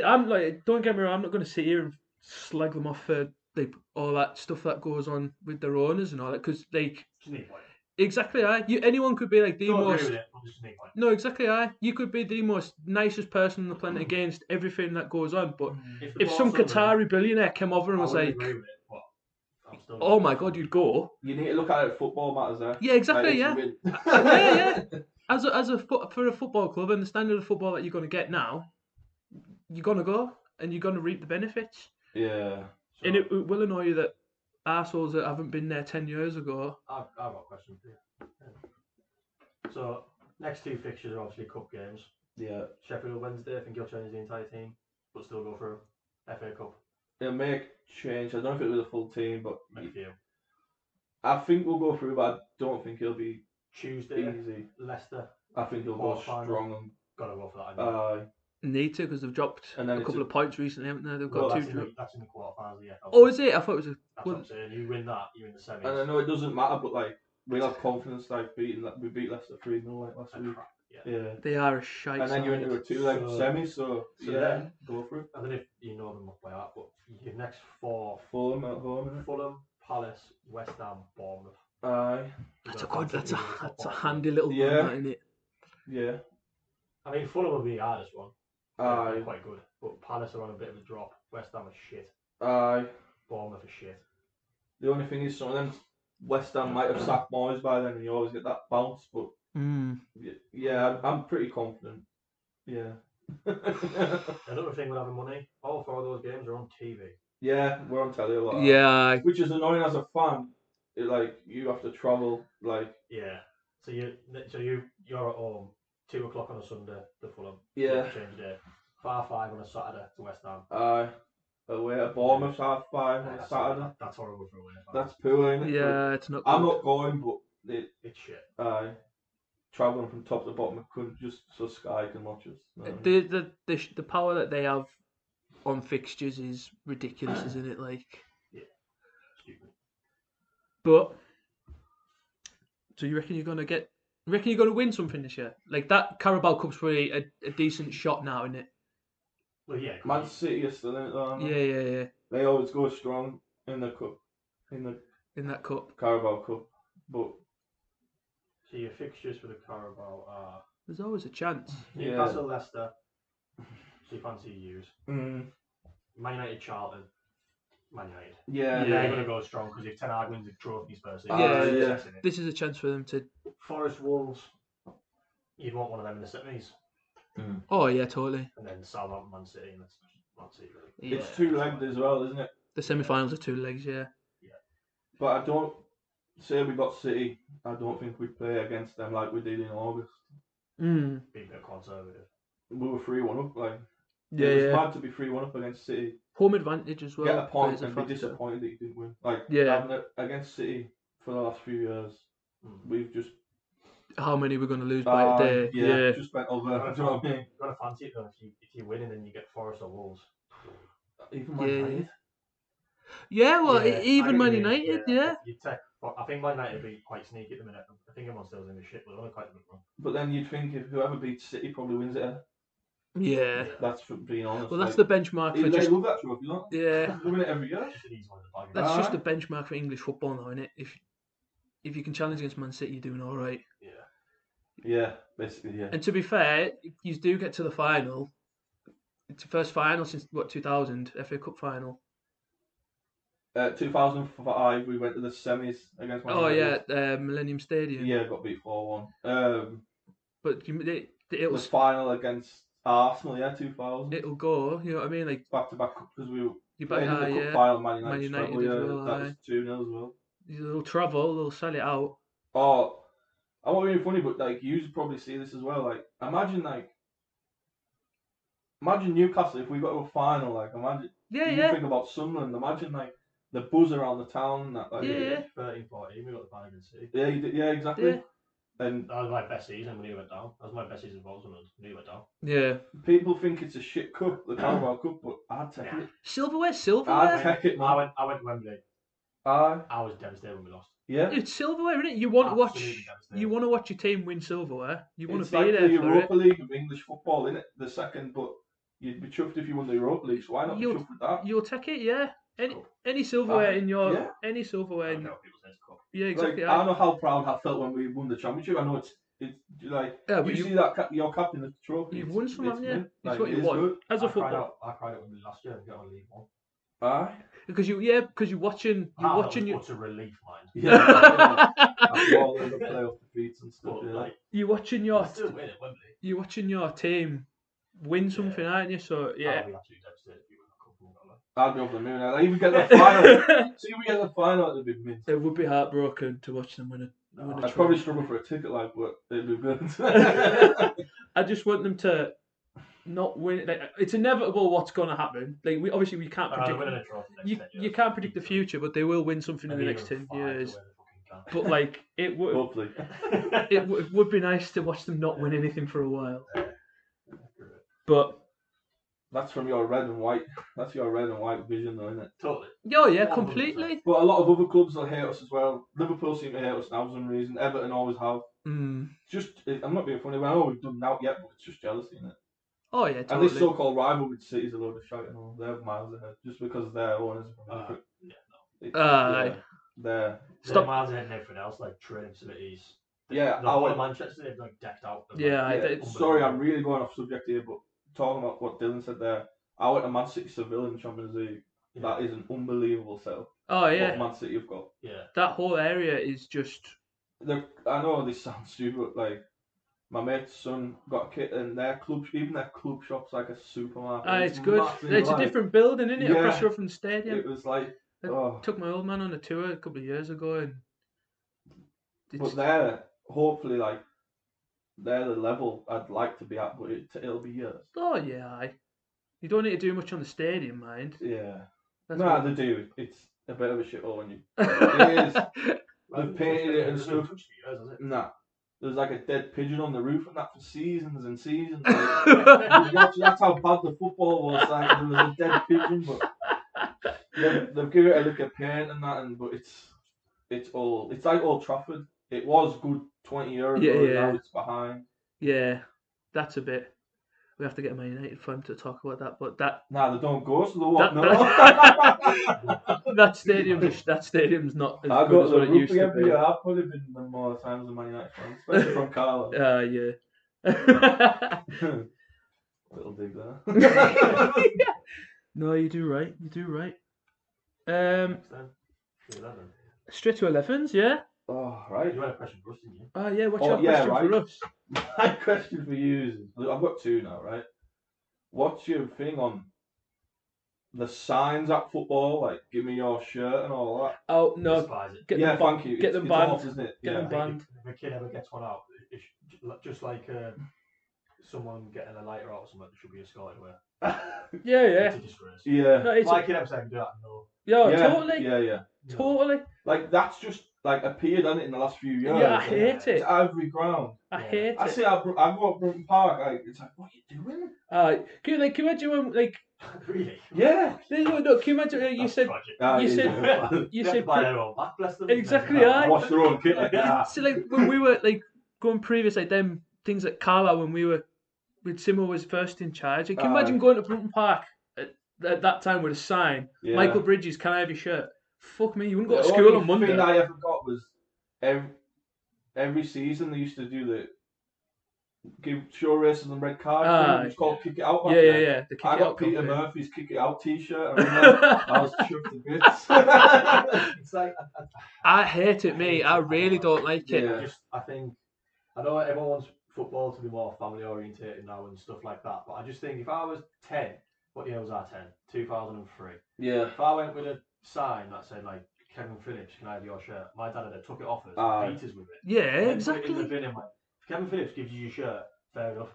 I'm like, don't get me wrong. I'm not going to sit here and slag them off for like all that stuff that goes on with their owners and all that, because like just need one. exactly, anyone could be like the Don't most. agree with it, but just need one. No, exactly, you could be the most nicest person on the planet against everything that goes on, but if some Qatari billionaire came over and was like, agree with it, but I'm still "Oh my God, you'd go." You need to look at it. Football matters there. Yeah, exactly. Like, Yeah. it's Yeah. For a football club and the standard of football that you're going to get now, you're going to go and you're going to reap the benefits. Yeah. And it will annoy you that arseholes that haven't been there 10 years ago. I've got a question for you. So, next 2 fixtures are obviously cup games. Yeah. Sheffield Wednesday, I think you'll change the entire team, but still go for FA Cup. It'll make change. I don't know if it was a full team, but Make a few. I think we'll go through. But I don't think it'll be Tuesday, easy. Leicester, I think he'll go Quarter-final. strong gotta go for that. and Need to, because they've dropped And then a it's couple a- of points recently, haven't they? They've Well, got that's 2 in the, drops. that's in the quarterfinals of the FL. Oh, is it? I thought it was a. That's what I'm saying. You win that, you're in the semis. and I know it doesn't matter, but like we'll have confidence. Like we beat Leicester 3-0 like last And week. crap, yeah. Yeah. They are a shite And then you're side. into a 2-leg So- semi, so so yeah, then- go for it. I don't know if you know them up by that, but your next 4: Fulham at home, innit? Fulham, Palace, West Ham, Bournemouth. Aye. That's You've a got good. chance of being in the That's a top 4. handy little Yeah. one, isn't it? Yeah. I mean, Fulham will be the hardest one. They're Aye. quite good, but Palace are on a bit of a drop. West Ham are shit. Aye. Bournemouth are shit. The only thing is, some of them West Ham might have sacked Moyes by then, and you always get that bounce. But yeah, I'm pretty confident. Yeah. Another thing with having money, all 4 of those games are on TV. Yeah, we're on telly a lot. Yeah. Which is annoying as a fan. Like you have to travel. Like Yeah. So you're at home 2 o'clock on a Sunday to Fulham. Yeah. Change day. 5 on a Saturday to West Ham. aye. away at Bournemouth half 5 on Saturday. That's horrible for away. That's poor, isn't it? Yeah, it's not. I'm good. not going, but It's shit. Travelling from top to bottom, I couldn't just so Sky can watch us. No. The power that they have on fixtures is ridiculous, isn't it? Like, Yeah, stupid. but so you reckon you're gonna win something this year? Like that Carabao Cup's probably a decent shot now, isn't it? Well, yeah. Man City are still in it, though, aren't Yeah, they? yeah, yeah. They always go strong in the cup, in the In that cup, Carabao Cup, but So your fixtures for the Carabao are there's always a chance. Newcastle, Leicester. So you fancy use mm, Man United, Charlton, Man United. yeah, They're going to go strong because if Ten Hag wins the trophies first, Yeah, yeah. This is a chance for them to. Forest, Wolves. You'd want one of them in the semis, Oh yeah, totally. and then Southampton, Man City, and that's Man City really. Yeah. It's 2-legged as well, isn't it? The semi-finals are 2 legs, yeah. But I don't say we got City. I don't think we play against them like we did in August. Mm. Being a bit conservative. We were 3-1 up, like Yeah, it was yeah. mad to be 3-1 up against City. Home advantage as well. Get a point plays a and be factor. disappointed that you didn't win. Like Yeah. having it against City for the last few years, we've just How many we're going to lose by today? Yeah. just went over. Do you know what I mean? You've got to fancy it though. If you win and then you get Forest or Wolves. Even Man Yeah. United. Yeah, well, Yeah, I even get Man you mean, United, yeah. You take. I think Man United will be quite sneaky at the minute. I think everyone still's in the shit, but they're only quite a bit wrong. But then you'd think if whoever beats City probably wins it. Yeah. That's for being honest. Well, that's like, the benchmark for they just. love that trophy, don't they? Yeah. They win it every year. City's one of the baggage. That's just Aye. the benchmark for English football now, isn't it? If you can challenge against Man City, you're doing all right. Yeah. Yeah, basically, yeah. And to be fair, if you do get to the final. It's the first final since, 2000, FA Cup final. 2005, we went to the semis against Man Oh, United. yeah, Millennium Stadium. Yeah, got beat 4-1. But The it'll final against Arsenal, 2000. it'll go, you know what I mean? Like, Back-to-back because we you played in the cup final, Man United. Man United treble, as well, that was 2-0 as well. they'll travel, they'll sell it out. Oh, I won't be funny, but like you probably see this as well. Like, imagine Newcastle if we got to a final. Like, imagine Yeah. think about Sunderland. Imagine like the buzz around the town. And that, like, Yeah. 13-14, we got the final against City. yeah, yeah, exactly. Yeah. And That was my best season when he went down. That was my best season of all when he went down. Yeah. people think it's a shit cup, the Carabao Cup, but I'd take it. Silverware. I'd take it, man. I went to Wembley. Aye. I was devastated when we lost. Yeah. It's silverware, isn't it? You want to Absolutely watch. devastating. You want to watch your team win silverware. You want It's to be like there the for Europa it. League of English football, innit? The second, but you'd be chuffed if you won the Europa League, so why not be You'll- chuffed with that? You'll take it, yeah. Any silverware in your yeah. any silverware. I In, don't know what people say it's cup. yeah, exactly. Like, I know how proud I felt when we won the championship. I know it's like Yeah, but you you- see that you're captain of the trophy. You've it's- won some, it's haven't you? mint. It's Like, what it you is want good. as a I cried footballer. out when we last year and got on League One. Aye. Because you're watching your What's a relief, mind. Yeah. After all the playoff defeats and stuff. But Yeah. like, you're watching your still win at Wembley. you're watching your team win something, aren't you? So yeah. I'll be absolutely devastated if you win a cup and whatever. I'd be over the moon. I'd even get the final. See if we get the final, it'd be mint. It would be heartbroken to watch them win a I'd probably struggle for a ticket, like, but it'd be good. I just want them to not win. Like, it's inevitable what's going to happen. Like we can't They're predict. winning a trophy next You 10 you years. can't predict the future, but they will win something in the Maybe next even 10 5 to years. win the fucking But like it would Hopefully. it would be nice to watch them not win anything for a while. But That's from your red and white. That's your red and white vision, though, isn't it? Totally. oh yeah, 100%. completely. But a lot of other clubs will hate us as well. Liverpool seem to hate us now for some reason. Everton always have. Just, I'm not being funny, but I know we've done that yet, but it's just jealousy, isn't it? Oh yeah, And totally. this so-called rival with City's a load of shite and all. They're miles ahead just because their owners are from different. Aye. They're Stop miles ahead and everything else, like training facilities. Yeah, The I whole went- of Manchester, they've like decked out. Yeah, Sorry, I'm really going off subject here, but talking about what Dylan said there, I went to Man City Seville in the Champions League. Yeah. That is an unbelievable setup. Oh yeah, What Man City have got. Yeah. that whole area is just. I know this sounds stupid, but like my mate's son got a kit, and even their club shop's like a supermarket. It's good. massive, It's a like, different building, isn't it? Yeah. Across the road from the stadium. It was like, I oh. took my old man on a tour a couple of years ago, and But they're hopefully like they're the level I'd like to be at, but it'll be years. oh yeah, aye. You don't need to do much on the stadium, mind. Yeah. That's Nah, what- they do. It's a bit of a shithole when you. It is. They've painted it and stuff. Nah. There's like a dead pigeon on the roof and that for seasons and seasons. Like, that's how bad the football was. Like there was a dead pigeon, but they've given it a lick of paint and that, but it's like Old Trafford. It was good 20 years ago. Yeah. Now it's behind. Yeah, that's a bit. We have to get a Man United fan to talk about that, but that Nah, they don't go, so they won't know. that stadium's not as I good got as the what it used rugby to every be. year. I've probably been there more times than Man United fans, especially from Carlo. Yeah. Little dig there. No, you do right. You do right. Next then, to 11. Straight to 11s, yeah. Oh, right. You had a question for us, didn't you? Oh yeah. What's Oh, your yeah, question for right. us? My question for you is, I've got two now, right? What's your thing on the signs at football? Like, give me your shirt and all that. Oh no. Despise it. Get Yeah, them ba- thank you. Get It's them banned. awful, isn't it? Get Yeah. them banned. If a kid ever gets one out, just like someone getting a lighter out or something, should be escorted away. Yeah. It's a disgrace. Yeah. No, it's My kid ever said I can do that, no. Yeah. totally. Yeah. Totally. Like, that's just like appeared on it in the last few years. Yeah, I hate It's it. every ground. I Yeah. hate I it. see. I go up Brunton Park. Like, it's like, what are you doing? Can you imagine when like Really? Yeah. no, can you imagine you That's said tragic. You it said- is. you They have said to buy their own back, bless them. Exactly, aye. Wash their own kit. Yeah. so like when we were like going previous like them things at Carlisle when when Simo was first in charge. Like, can you imagine going to Brunton Park at that time with a sign, Yeah. Michael Bridges, can I have your shirt? Fuck me, you wouldn't go to The school only on Monday. thing I ever got was every season they used to do the give show races and red cards. It was called Kick It Out. back then. Yeah. The kick I it got out Peter campaign. Murphy's Kick It Out T-shirt. I was chuffed to bits. It's like I hate it, mate. I really don't like it. Yeah. I know everyone wants football to be more family orientated now and stuff like that, but I just think if I was 10, what year was I 10? 2003. Yeah. If I went with a sign that said like Kevin Phillips, can I have your shirt? My dad would have took it off us and beat us with it. Yeah, And then put it in the exactly. bin and went, if Kevin Phillips gives you your shirt, fair enough,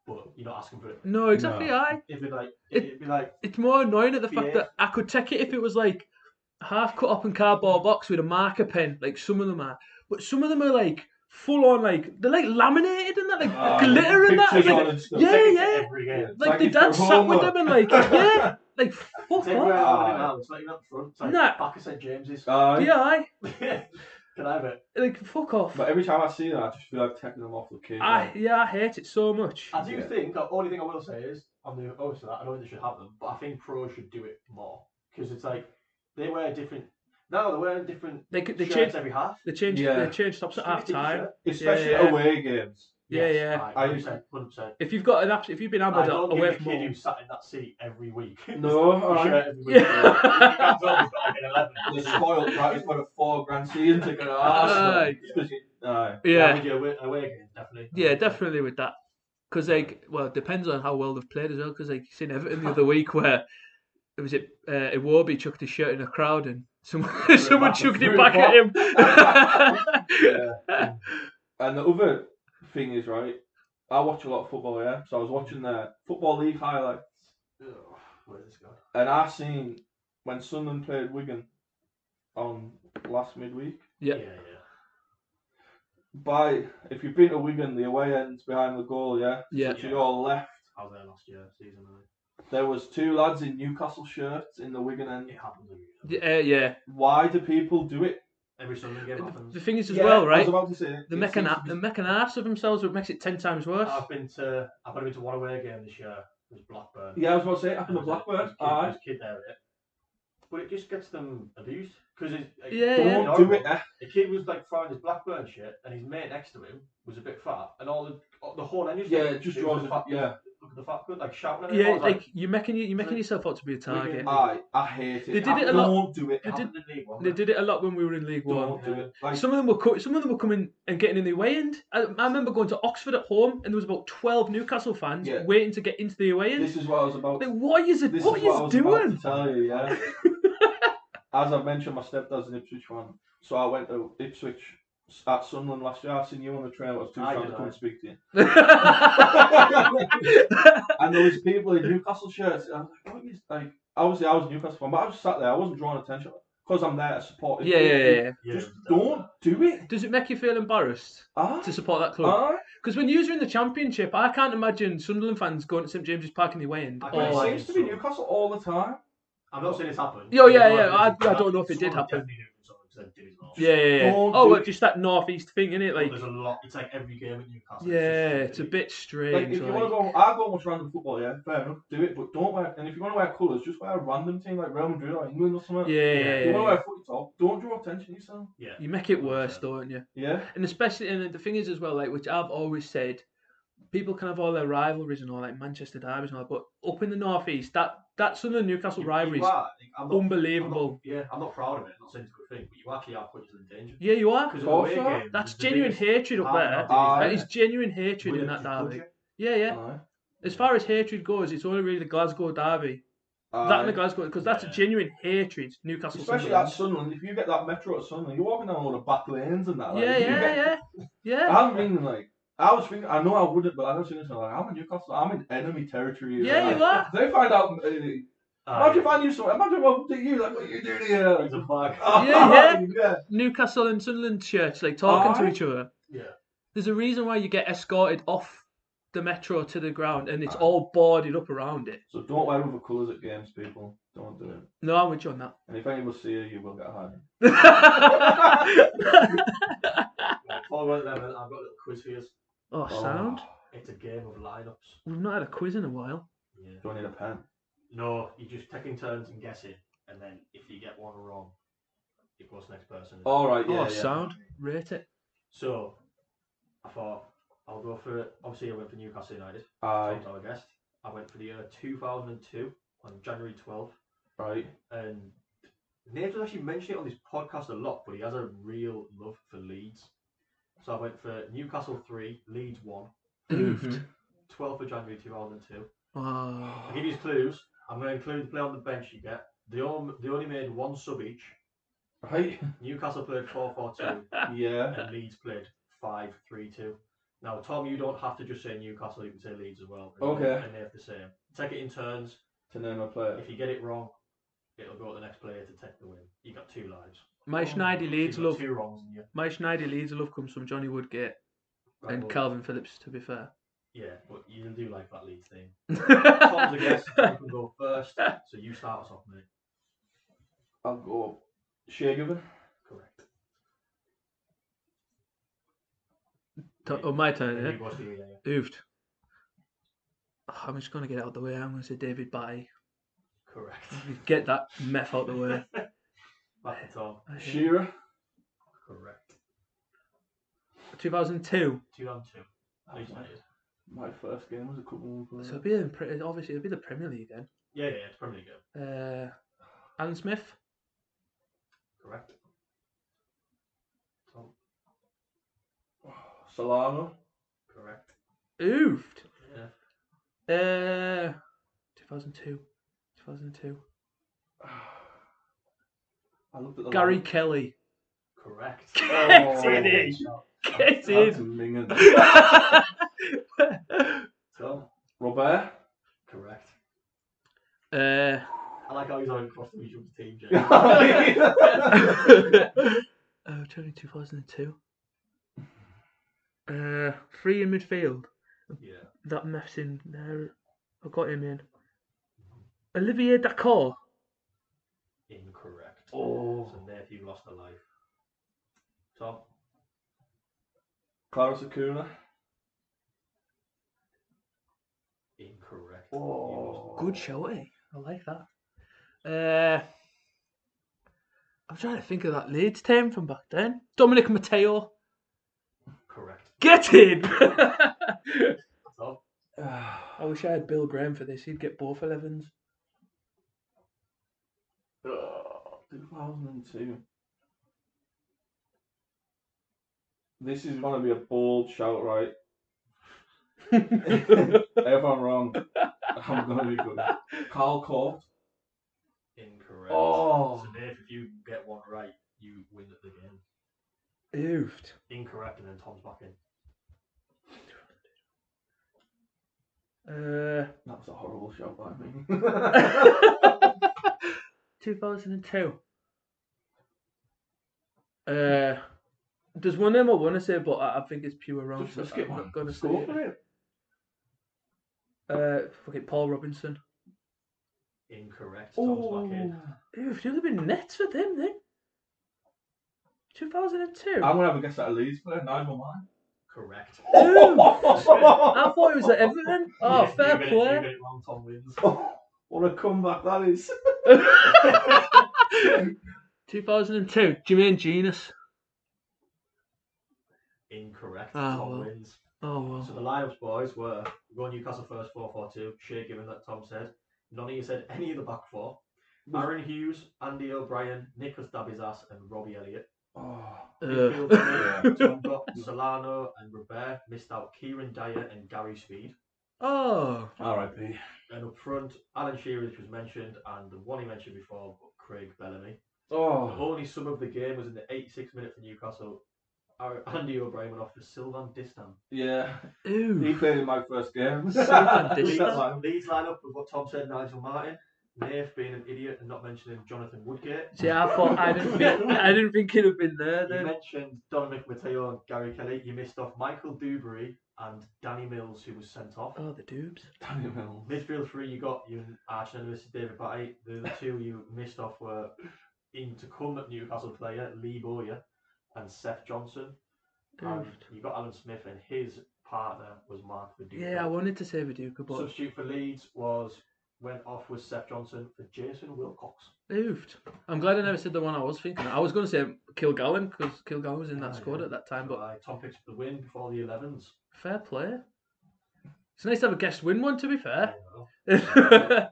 but you're not asking for it. No, exactly. No. Aye. It'd be like It's more annoying at the fact Yeah. that I could take it if it was like half cut up in cardboard box with a marker pen, like some of them are, but some of them are like full on, like they're like laminated and that, like glitter and that. pictures Like, on and stuff. yeah, take it yeah. every game. It's Like the it's dad for sat with homework. them and like, yeah, like fuck It's everywhere off. around it now. It's not even up front. It's like Nah. back of St James's. Yeah, aye. Can I have it? Like fuck off. But every time I see that, I just feel like taking them off the kid. I hate it so much. I do Yeah. think the only thing I will say is on the opposite of that, I don't think they should have them, but I think pros should do it more because it's like they wear different. No, they're wearing different They shirts change every half. they change stops at half time. Especially Yeah. away games. Yeah. 100%. 100%. If you've got if you've been I hammered don't away give a from kid home. who's sat in that seat every week. No, The alright. shirt every week. Yeah. He comes home, he's got like an 11. They're spoiled, right? He's got a $4,000 season ticket. Aye. Yeah, with your away game, definitely. Yeah, definitely with that. Because like, well, it depends on how well they've played as well. Because like, you seen Everton the other week where it was Iwobi chucked his shirt in a crowd and someone chucked it back at him. Yeah. And the other thing is, right, I watch a lot of football, yeah. So I was watching the Football League highlights, Ugh, where's this going? and I seen when Sunderland played Wigan on last midweek. Yeah. If you've been to Wigan, the away end's behind the goal, yeah. Yeah. So to your left, I was there last year, season 9. there was two lads in Newcastle shirts in the Wigan end. It happens every year. Yeah. Why do people do it? Every Sunday game happens. The thing is as Yeah, well, I right? was about to say They it make seems to be- an arse of themselves, which makes it 10 times worse. I've only been to one away game this year. It was Blackburn. Yeah, I was about to say it happened to There's Blackburn. a kid there with it. But it just gets them abused. Because Don't do it. The kid was like throwing his Blackburn shit, and his mate next to him was a bit fat, and all the whole end Yeah, it just draws fat. Yeah. Look at the fat kid, like shouting at him. Yeah, I was like you're making yourself out to be a target. Wigan. I hate it. They did it a lot. Don't do it. They did- happened in League One, They did it a lot when we were in League One. Don't do it. Like, Some of them were coming and getting in the away end. I remember going to Oxford at home, and there was about 12 Newcastle fans Yeah. waiting to get into the away end. this is what I was about. Like, what is it? This What is are what I you was about doing? to tell you. Yeah. As I've mentioned, my stepdad's an Ipswich fan, so I went to Ipswich at Sunderland last year. I seen you on the train. I was too I shy did, to come aye. and speak to you. And there was people in Newcastle shirts. And I was like, what is like? Obviously, I was a Newcastle fan, but I was just sat there. I wasn't drawing attention because I'm there to support. Yeah. Just don't do it. Does it make you feel embarrassed Aye. to support that club? Aye. Because when you're in the Championship, I can't imagine Sunderland fans going to St James's Park in the way end. I But can't it seems to be Newcastle all the time. I'm not saying it's happened. Oh, yeah, I don't know yeah, if I don't know if it did someone happen. definitely knew someone said did it not. Yeah. Don't Oh, do well, it. just that northeast thing, innit? But Like, there's a lot. It's like every game at Newcastle. yeah, it's a bit Like, strange. if you want to go, I go watch random football, yeah, fair enough, do it, but don't wear, and if you want to wear colours, just wear a random team like Real Madrid or England or something. If you want to Yeah. wear a footy top, don't draw attention to yourself. Yeah. You make it worse, don't you? Yeah. And especially, and the thing is as well, like, which I've always said, people can have all their rivalries and all, like Manchester derbies and all, but up in the northeast, that Sunderland Newcastle rivalry is unbelievable. I'm not proud of it. I'm not saying it's a good thing, but you actually are putting yourself in danger. Yeah, you are. Because course away you are. games, That's the genuine biggest hatred up harm there. of it That is is genuine hatred with in a that derby. culture. Yeah. Aye. As far as hatred goes, it's only really the Glasgow derby. That and the Glasgow, because that's a Yeah. genuine hatred. Newcastle, Especially at Sunderland. Sunderland, if you get that metro at Sunderland, you're walking down all the back lanes and that. Like, Yeah. I'm thinking like, I was thinking, I know I wouldn't, but I was thinking like, I'm in Newcastle, I'm in enemy territory. Yeah, like, you are. They find out. Imagine if I knew something. Imagine what to you, like, what you doing here? It's a flag. Yeah. Newcastle and Sunderland shirts, like talking to Aye. each other. Yeah. There's a reason why you get escorted off the metro to the ground, and it's all boarded up around it. So don't wear other colours at games, people. Don't do it. No, I'm with you on that. And if anyone see you, you will get a hiding. Before we went there, I've got a little quiz for you. Oh, sound. It's a game of lineups. We've not had a quiz in a while. Yeah. Do I need a pen? No, you just taking turns and guessing, and then if you get one wrong, it goes to the next person. Alright, Oh, sound. Rate it. So, I thought I'll go for it. Obviously, I went for Newcastle United. Aye. Tom's our guest. I went for the year 2002 on January 12th. Right. And Nate was actually mentioning it on this podcast a lot, but he has a real love for Leeds. So I went for Newcastle 3, Leeds 1, Oofed. 12th of January 2002. Oh. I'll give you clues. I'm going to include the play on the bench you get. They only made one sub each. Right. Newcastle played 4-4-2 Yeah. and Leeds played 5-3-2. Now, Tom, you don't have to just say Newcastle, you can say Leeds as well. Okay. And they're the same. Take it in turns. To name a player. If you get it wrong, it'll go to the next player to take the win. You got 2 lives. My Schneider Leeds You've got love. 2 wrongs in you. My Schneider Leeds love comes from Johnny Woodgate Right, and well, Calvin Phillips, to be fair. Yeah, but you do like that Leeds thing. Tom's a guest. Tom can go first. So you start us off, mate. I'll go Shagovan. Correct. Oh, my turn, And yeah? you go to yeah. Oofed. Oh, I'm just going to get it out of the way. I'm going to say David Batty. Correct. Get that meth out the way. Back to Tom. Shearer. Correct. 2002. 2002. Leeds United. My first game was a couple of So it'll be obviously it'll be the Premier League then. Yeah, it's Premier League game. Alan Smith. Correct. Tom. Solano. Correct. Oofed. Yeah. 2002. I looked at the Gary line. Kelly. Correct. Get in Oh, it. shot. Get That's in. minging. Tom. Robert. Correct. Uh, I like how he's on across the regional team, Jay. Tony 2002. 3 in midfield. Yeah. That meth's in there. I got him in. Olivier Dacour. Incorrect. Oh. So there you lost a life. Tom. Clarence Acuna. Incorrect. Oh. Good shout, eh? I like that. I'm trying to think of that Leeds team from back then. Dominic Matteo. Correct. Get in! Tom. I wish I had Bill Graham for this. He'd get both 11s. 2002. This is going to be a bold shout, right? If I'm wrong, I'm going to be good. Carl Court. Incorrect. Oh. So Dave, if you get one right, you win at the game. Oofed. Incorrect, and then Tom's back in. That was a horrible shout by me. 2002. There's one name I want to say, but I think it's pure wrong. Just skip I'm one. not gonna say Go it. for it. Fucking Paul Robinson. Incorrect. Tom's back in. Oof, you'd have been nets with him then. 2002. I'm gonna have a guess at a Leeds player. Nigel Mann. Correct. Ooh, I thought it was at Everton. Oh, fair You play. get it wrong, Tom wins. What a comeback that is. 2002. Jermaine Genius. Incorrect. Ah, Tom well. wins. Oh well. So the lineups, boys, were we go Newcastle first 4-4-2. Shea given that Tom said. None of you said any of the back four. Aaron Hughes, Andy O'Brien, Nicholas Dabizas, and Robbie Elliott. Midfield for me, Tom got Solano and Robert. Missed out Kieran Dyer and Gary Speed. Oh. R.I.P. And up front, Alan Shearer, which was mentioned, and the one he mentioned before, Craig Bellamy. The Oh. only sub of the game was in the 86th minute for Newcastle. Andy O'Brien went off for Sylvan Distan. Yeah. He Ooh. played in my first game. Sylvan Leeds, Distan. Leeds lineup was what Tom said, Nigel Martin. Nath being an idiot and not mentioning Jonathan Woodgate. See, I thought I didn't think he'd have been there You then. mentioned Dominic Matteo and Gary Kelly. You missed off Michael Dewberry and Danny Mills, who was sent off. Oh, the Doobs. Daniel Mills. Midfield three, you got your arch nemesis David Batty. The other two you missed off were in to come at Newcastle player Lee Bowyer and Seth Johnson. And you got Alan Smith, and his partner was Mark Viduka. Yeah, I wanted to say Viduka, but Substitute for Leeds went off with Seth Johnson for Jason Wilcox. oofed. I'm glad I never said the one I was thinking. I was going to say Kilgallen because Kilgallen was in that squad at that time, but Tom picked up the win before the 11s. fair play. It's nice to have a guest win one, to be fair. Yeah.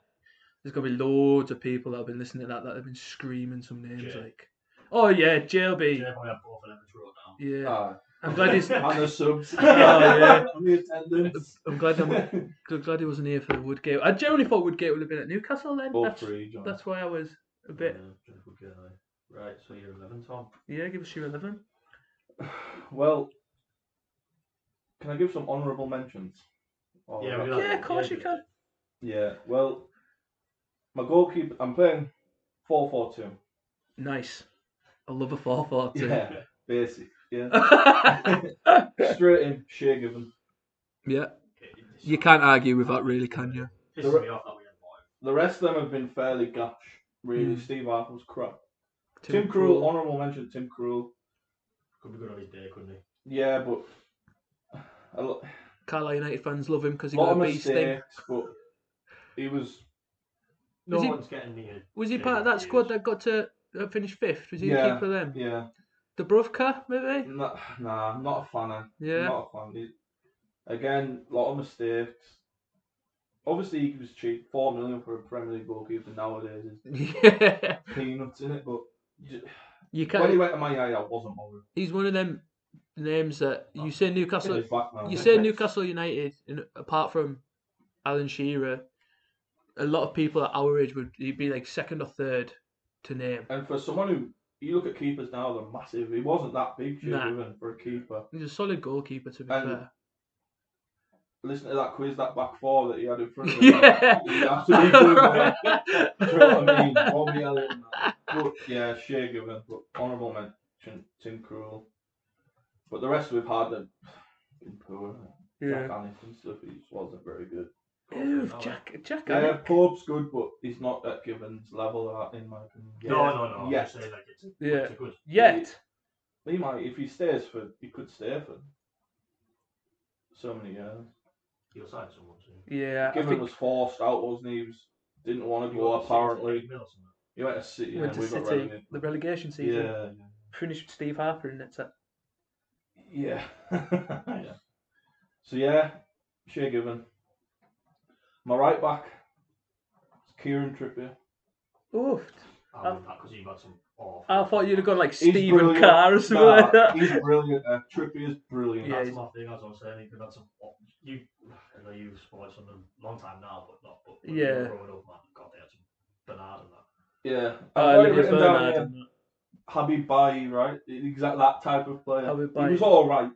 There's going to be loads of people that have been listening to that have been screaming some names Jay. like, oh yeah, JLB. Yeah, probably have both of them to wrote down. Yeah. I'm glad he's. And the subs. Oh, yeah. And the attendance. I'm glad he wasn't here for the Woodgate. I generally thought Woodgate would have been at Newcastle then. Both three, John. That's why I was a bit. Right, so you're 11, Tom. Yeah, give us your 11. Well, can I give some honourable mentions? Or Yeah, that- we like- Yeah, of course you can. Yeah, well, my goalkeeper, I'm playing 4-4-2. Nice. I love a 4-4-2. Yeah, basic. Yeah. Straight in, Shea Given. Yeah. You can't argue with that, really, can you? Pisses me off that we had one. The rest of them have been fairly gash, really. Mm. Steve Harper's crap. Tim Krul, honourable mention, Tim Krul. Could be good on his day, couldn't he? Yeah, but Carlisle United fans love him because he lot got of a beast thing. mistakes, but he was. No Was he- one's getting near. Was he part of that squad that got to finish 5th? Was he the keeper then? Yeah. Dubrovka, maybe? Nah, I'm not a fan of. Yeah. Not a fan. Again, a lot of mistakes. Obviously, he was cheap. 4 million for a Premier League goalkeeper nowadays is Yeah. peanuts in it. But You when he can't. went to Man United, I wasn't bothered. He's one of them names that you say Newcastle. He's back now. You say Newcastle United, and apart from Alan Shearer, a lot of people at our age would he'd be like second or third to name. And for someone who you look at keepers now, they're massive. He wasn't that big, Nah. even for a keeper. He's a solid goalkeeper, to be And- fair. Listen to that quiz, that back four that he had in front of him. Yeah. He absolutely blew it. Do you know what I mean? Robbie Elliott and that. But yeah, Shea Given, but honourable mention, Tim Krul. But the rest we've had have been poor. Jack Annis and stuff, he just wasn't very good. Ooh, Jack Yeah, Annick. Pope's good, but he's not at Given's level, in my opinion. No. I'm Yet. just saying, like, it's Yeah. good. Yet. He might, if he stays for, he could stay for so many years. He'll sign someone soon. Yeah, I Given think was forced out, wasn't he? He didn't want to go, apparently. He went to City went and to we got City, relegated. the relegation season. Yeah, Finished with Steve Harper in it. So. yeah. Yeah. So yeah, Shea Given. My right back is Kieran Trippier. Oof. I love that because he got some awful. I thought you'd have gone like He's Stephen brilliant. Carr or something like that. He's brilliant. Trippier's brilliant. Yeah, That's my thing, as I was saying. He could have some. I know you've spoiled some of them a long time now, but not. But when Yeah. we were growing up, man, God, they had some Bernard and that. Yeah. Oh, I've got it Olivia written down Bernard here. and that. Habib Bayi, right? Exactly that type of player. Habib He Bayi. was all right,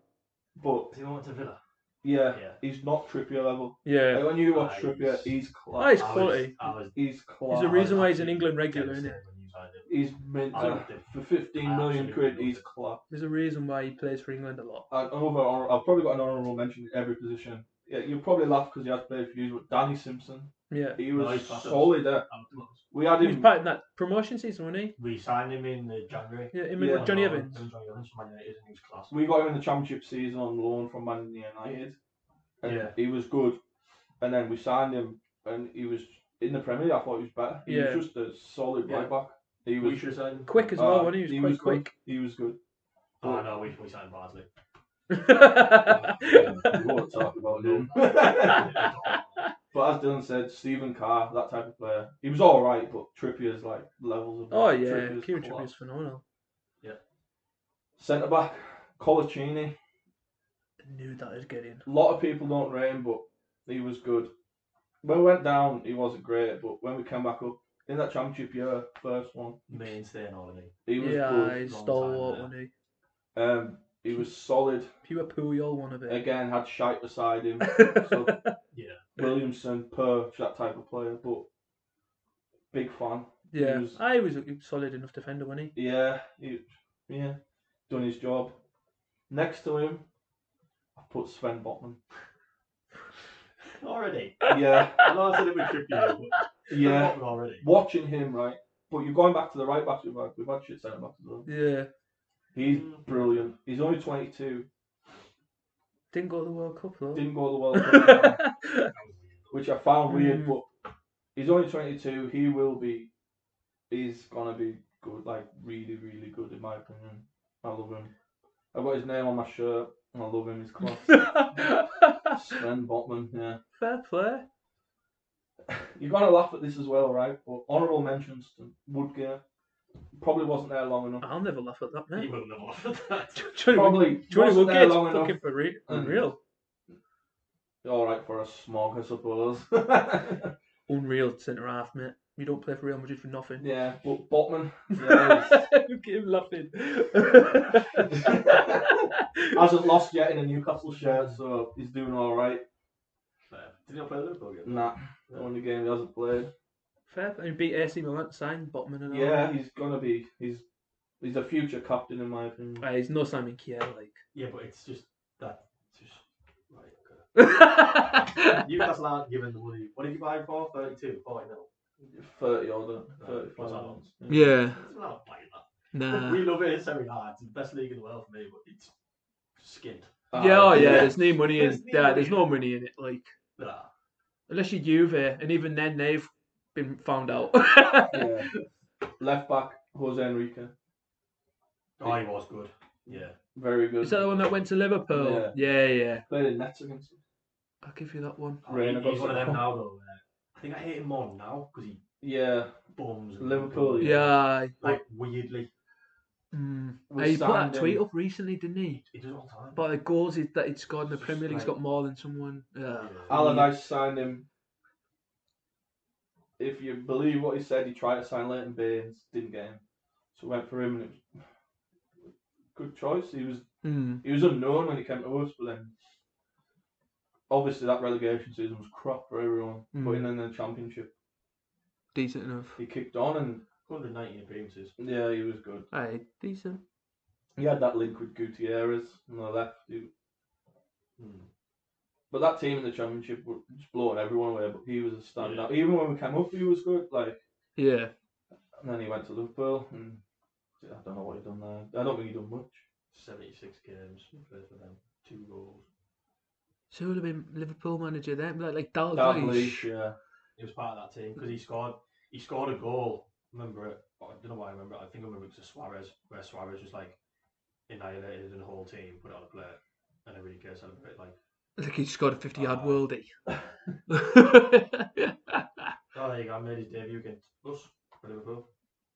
but Does he want to Villa? yeah, Yeah. he's not Trippier level. Yeah. Like when you watch Ah, Trippier, he's- he's Oh, class. he's quality. He's class. There's a reason why he's an England regular, isn't it? When you signed him. He's meant I to, loved him. for 15 million Absolutely quid. loved He's him. class. There's a reason why he plays for England a lot. I've probably got an honourable mention in every position. Yeah, you'll probably laugh because he has played for you, but Danny Simpson, Yeah. he No, was he's class. solid there. We had He was him. part in that promotion season, wasn't he? We signed him in January. Yeah, him Yeah. and Johnny Evans. Him and Johnny Evans from Man United, and he was class. We got him in the Championship season on loan from Man United, and Yeah. he was good. And then we signed him, and he was in the Premier League. I thought he was better. He Yeah. was just a solid Yeah. right back. He We was should have signed him. Quick as well, wasn't he? He was quite good. He was good. Oh no, we signed Bardsley. quick. We won't talk about him. But as Dylan said, Stephen Carr, that type of player, he was all right, but Trippier's like levels of. Oh yeah, Trippier's Kieran class. Trippier's phenomenal. Centre back, Colaccini. I knew that would get in. A lot of people don't rate him, but he was good. When we went down, he wasn't great, but when we came back up in that Championship year, first one, Mainstay and all of me. he was Yeah, good. he's long stalwart, time, wasn't he? He was solid. Pure Puyol one of it. Again, had shite beside him. So Yeah. Williamson, Perch, that type of player, but big fan. Yeah, He was- I was a solid enough defender, wasn't he? Yeah, done his job. Next to him, I put Sven Botman. Already. Yeah, I know I said it with Trippier, but yeah. already. Watching him, right? But you're going back to the right backs. We've had shit centre backs as well. Yeah. He's brilliant. He's only 22. Didn't go to the World Cup though. Didn't go to the World Cup, which I found weird. But he's only 22. He will be. He's gonna be good. Like really, really good in my opinion. I love him. I've got his name on my shirt. And I love him. He's class. Sven Botman. Yeah. Fair play. You're gonna laugh at this as well, right? But honourable mentions to Woodgate. Probably wasn't there long enough. I'll never laugh at that, He mate. will never offer that. Johnny wasn't there Woodgate's long enough. fucking unreal. All right for a smog, I suppose. Unreal centre half, mate. You don't play for Real Madrid for nothing. Yeah, but Botman. Yeah, Look at him laughing. hasn't lost yet in a Newcastle shirt, so he's doing all right. Did he not play Liverpool again? Nah, the only game he hasn't played. Fair. And he beat AC Milan to sign Botman and all. Yeah, he's gonna be. He's a future captain in my opinion. He's no Simon Kier, like. Yeah, but it's just that. Just right. Yeah, Newcastle aren't giving the money. What did you buy him for? 32, 40 mil. 30 order, Right, 35 what's that? ounce. It's not buying that. nah. We love it. It's Serie A. It's the best league in the world for me, but it's skinned. Yeah, oh yeah, there's no money in. There's no Yeah, money there's in no it. money in it. Like, Nah. unless you're Juve, and even then they've been found out. Yeah. Left back, Jose Enrique. Oh, he was good. Yeah. Very good. Is that the one that went to Liverpool? Yeah. Played in nets against him. I'll give you that one. Oh, Rain, I got he's one of them some- now, though. I think I hate him more now because he Yeah. bums. and- Liverpool, Yeah. Like, weirdly. We He put that signed tweet him. up recently, didn't he? He does it all the time. About the goals that he'd scored in the Just Premier League. He's like- got more than someone. Yeah. Allardyce signed him. If you believe what he said, he tried to sign Leighton Baines, didn't get him. So went for him, and it was good choice. He was unknown when he came to us, but then obviously that relegation season was crap for everyone. But in the Championship, Decent enough. he kicked on, and 119 appearances. yeah, he was good. Aye, decent. He had that link with Gutierrez on the left. But that team in the Championship were just blowing everyone away. But he was a standout. Even when we came up, he was good. Like, Yeah. and then he went to Liverpool, and I don't know what he done there. I don't think he done much. 76 games. Played for them. 2 goals. So would have been Liverpool manager then, like Dalglish. Dalglish, yeah. He was part of that team because he scored a goal. Remember it? I don't know why I remember it. I think I remember it was to Suarez, where Suarez was like annihilated in the whole team, put it on a plate, and everybody cares celebrate like. Like he scored a 50-yard worldie. Oh, there you go. I made his debut against us for Liverpool.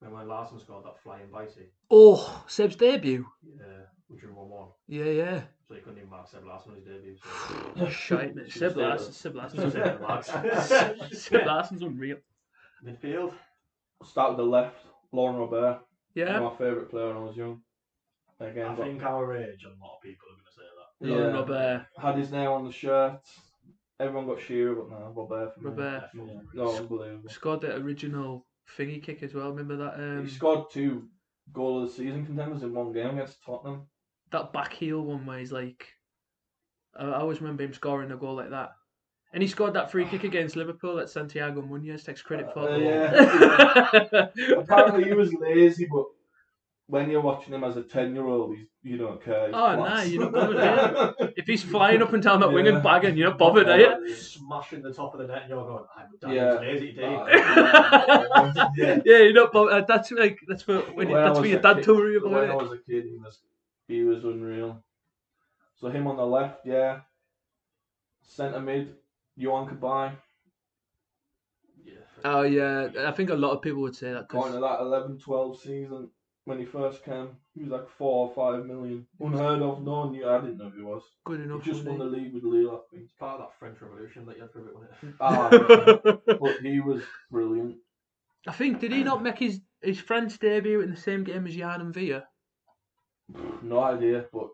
Remember when Larson scored that flying bitey? Oh, Seb's debut. Yeah, we drew 1-1. Yeah. So he couldn't even mark Seb Larson on his debut. So. Shite, mate. Seb Larson's Marks. Seb Larson's unreal. Midfield. Start with the left, Lauren Robert. Yeah. My favourite player when I was young. Again, I think our age, a lot of people are going to say that. Lauren yeah. Robert. Had his name on the shirt. Everyone got Shearer, but no, Robert for me. Robert. Yeah. No, unbelievable. Scored the original thingy kick as well. Remember that? He scored 2 goal of the season contenders in one game against Tottenham. That back heel one where he's like, I always remember him scoring a goal like that. And he scored that free kick against Liverpool that Santiago Munoz takes credit for. Yeah. Apparently he was lazy, but when you're watching him as a 10-year-old, you don't care. Oh, nah, you're not bothered, are you? If he's flying up and down that wing and bagging, you're not bothered, are you? Smashing the top of the net and you're going, I'm Yeah. lazy, Dave. Yeah, you're not bothered. That's for your dad told you about When it. I was a kid, he was unreal. So him on the left, yeah. Centre mid, Johan Kabay. Yeah. Oh, yeah. I think a lot of people would say that. Going to that 11-12 season when he first came, he was like 4 or 5 million. Unheard of, no one knew. I didn't know who he was. Good enough. He just won the league with Lille, I think. It's part of that French Revolution that you had for a bit, wasn't it? But he was brilliant. I think, did he not make his French debut in the same game as Jan and Villa? No idea, but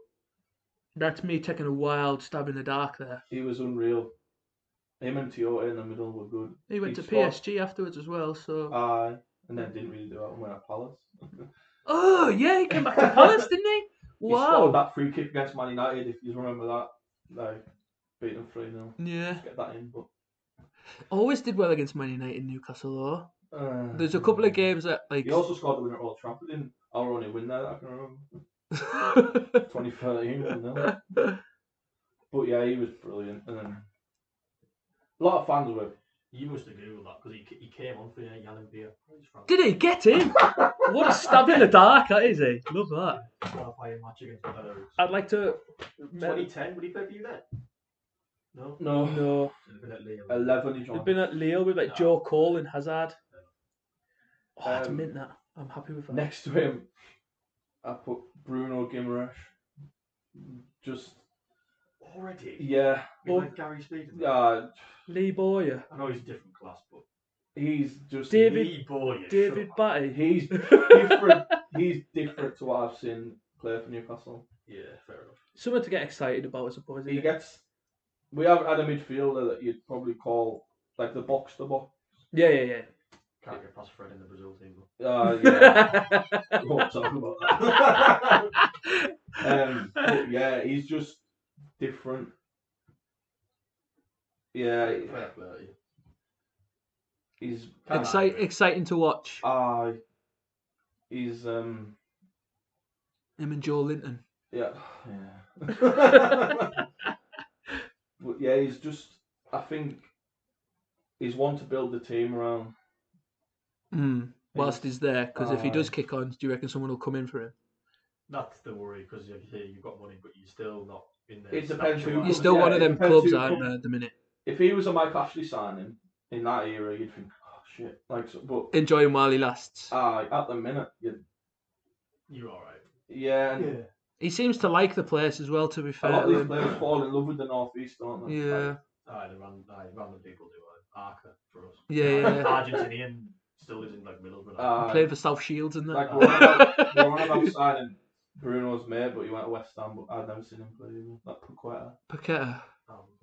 That's me taking a wild stab in the dark there. he was unreal. Him and Toyota in the middle were good. He went to scored- PSG afterwards as well, so... Aye, and then didn't really do it and went at Palace. Oh, yeah, he came back to Palace, didn't he? He scored Wow. that free kick against Man United, if you remember that. Like, beat them 3-0. Yeah. Get that in, but... Always did well against Man United and Newcastle, though. There's a couple of games that, like... He also scored the winner at Old Trafford in our only win there that I can remember. 2013, wasn't it? But yeah, he was brilliant. And then a lot of fans were. You must have Googled that because he came on for Jan and Villa. Did he? Get him? What a stab in the dark that is, eh? Love that. Qualifying match against Belarus. I'd like to... 2010, would he play for you then? No? No. He'd have been at Lille. 11 he He'd joined. been at Lille with like Joe Cole and Hazard. Oh, that's Um, mint that. I'm happy with that. Next to him, I put Bruno Guimaraes. Just, Already? yeah. You like Gary Speed? Lee Boyer. I know he's a different class, but... He's just. David- Lee Boyer, David shut up. Batty. He's different. He's different to what I've seen play for Newcastle. Yeah, fair enough. Something to get excited about, I suppose. He Isn't it? gets. We have had a midfielder that you'd probably call like the box to box. Yeah, yeah, Can't get past Fred in the Brazil team, but... Yeah. yeah. We won't talk about that. But yeah, he's just different. Yeah, Fair play to you. he's Exciting to watch. he's Him and Joe Linton. yeah. But yeah, he's just. I think he's one to build the team around. Whilst he's there, because if he does kick on, do you reckon someone will come in for him? That's the worry, because like you say, you've got money, but you're still not in there. It depends who You're comes- still yeah, one of it them depends clubs, who aren't comes- there, at the minute? If he was a Mike Ashley signing in that era, you'd think, oh shit. Like, but Enjoy him while he lasts. at the minute, You're alright. yeah. And He seems to like the place as well, to be a fair. lot of to these him. players fall in love with the North East, don't they? Yeah. The random people do Arca for us. Yeah. Argentinian still lives in like Middlesbrough. Played for South Shields and that. Like we're on about signing Bruno's mate, but he went to West Ham. But I've never seen him play. That Paqueta. Paqueta.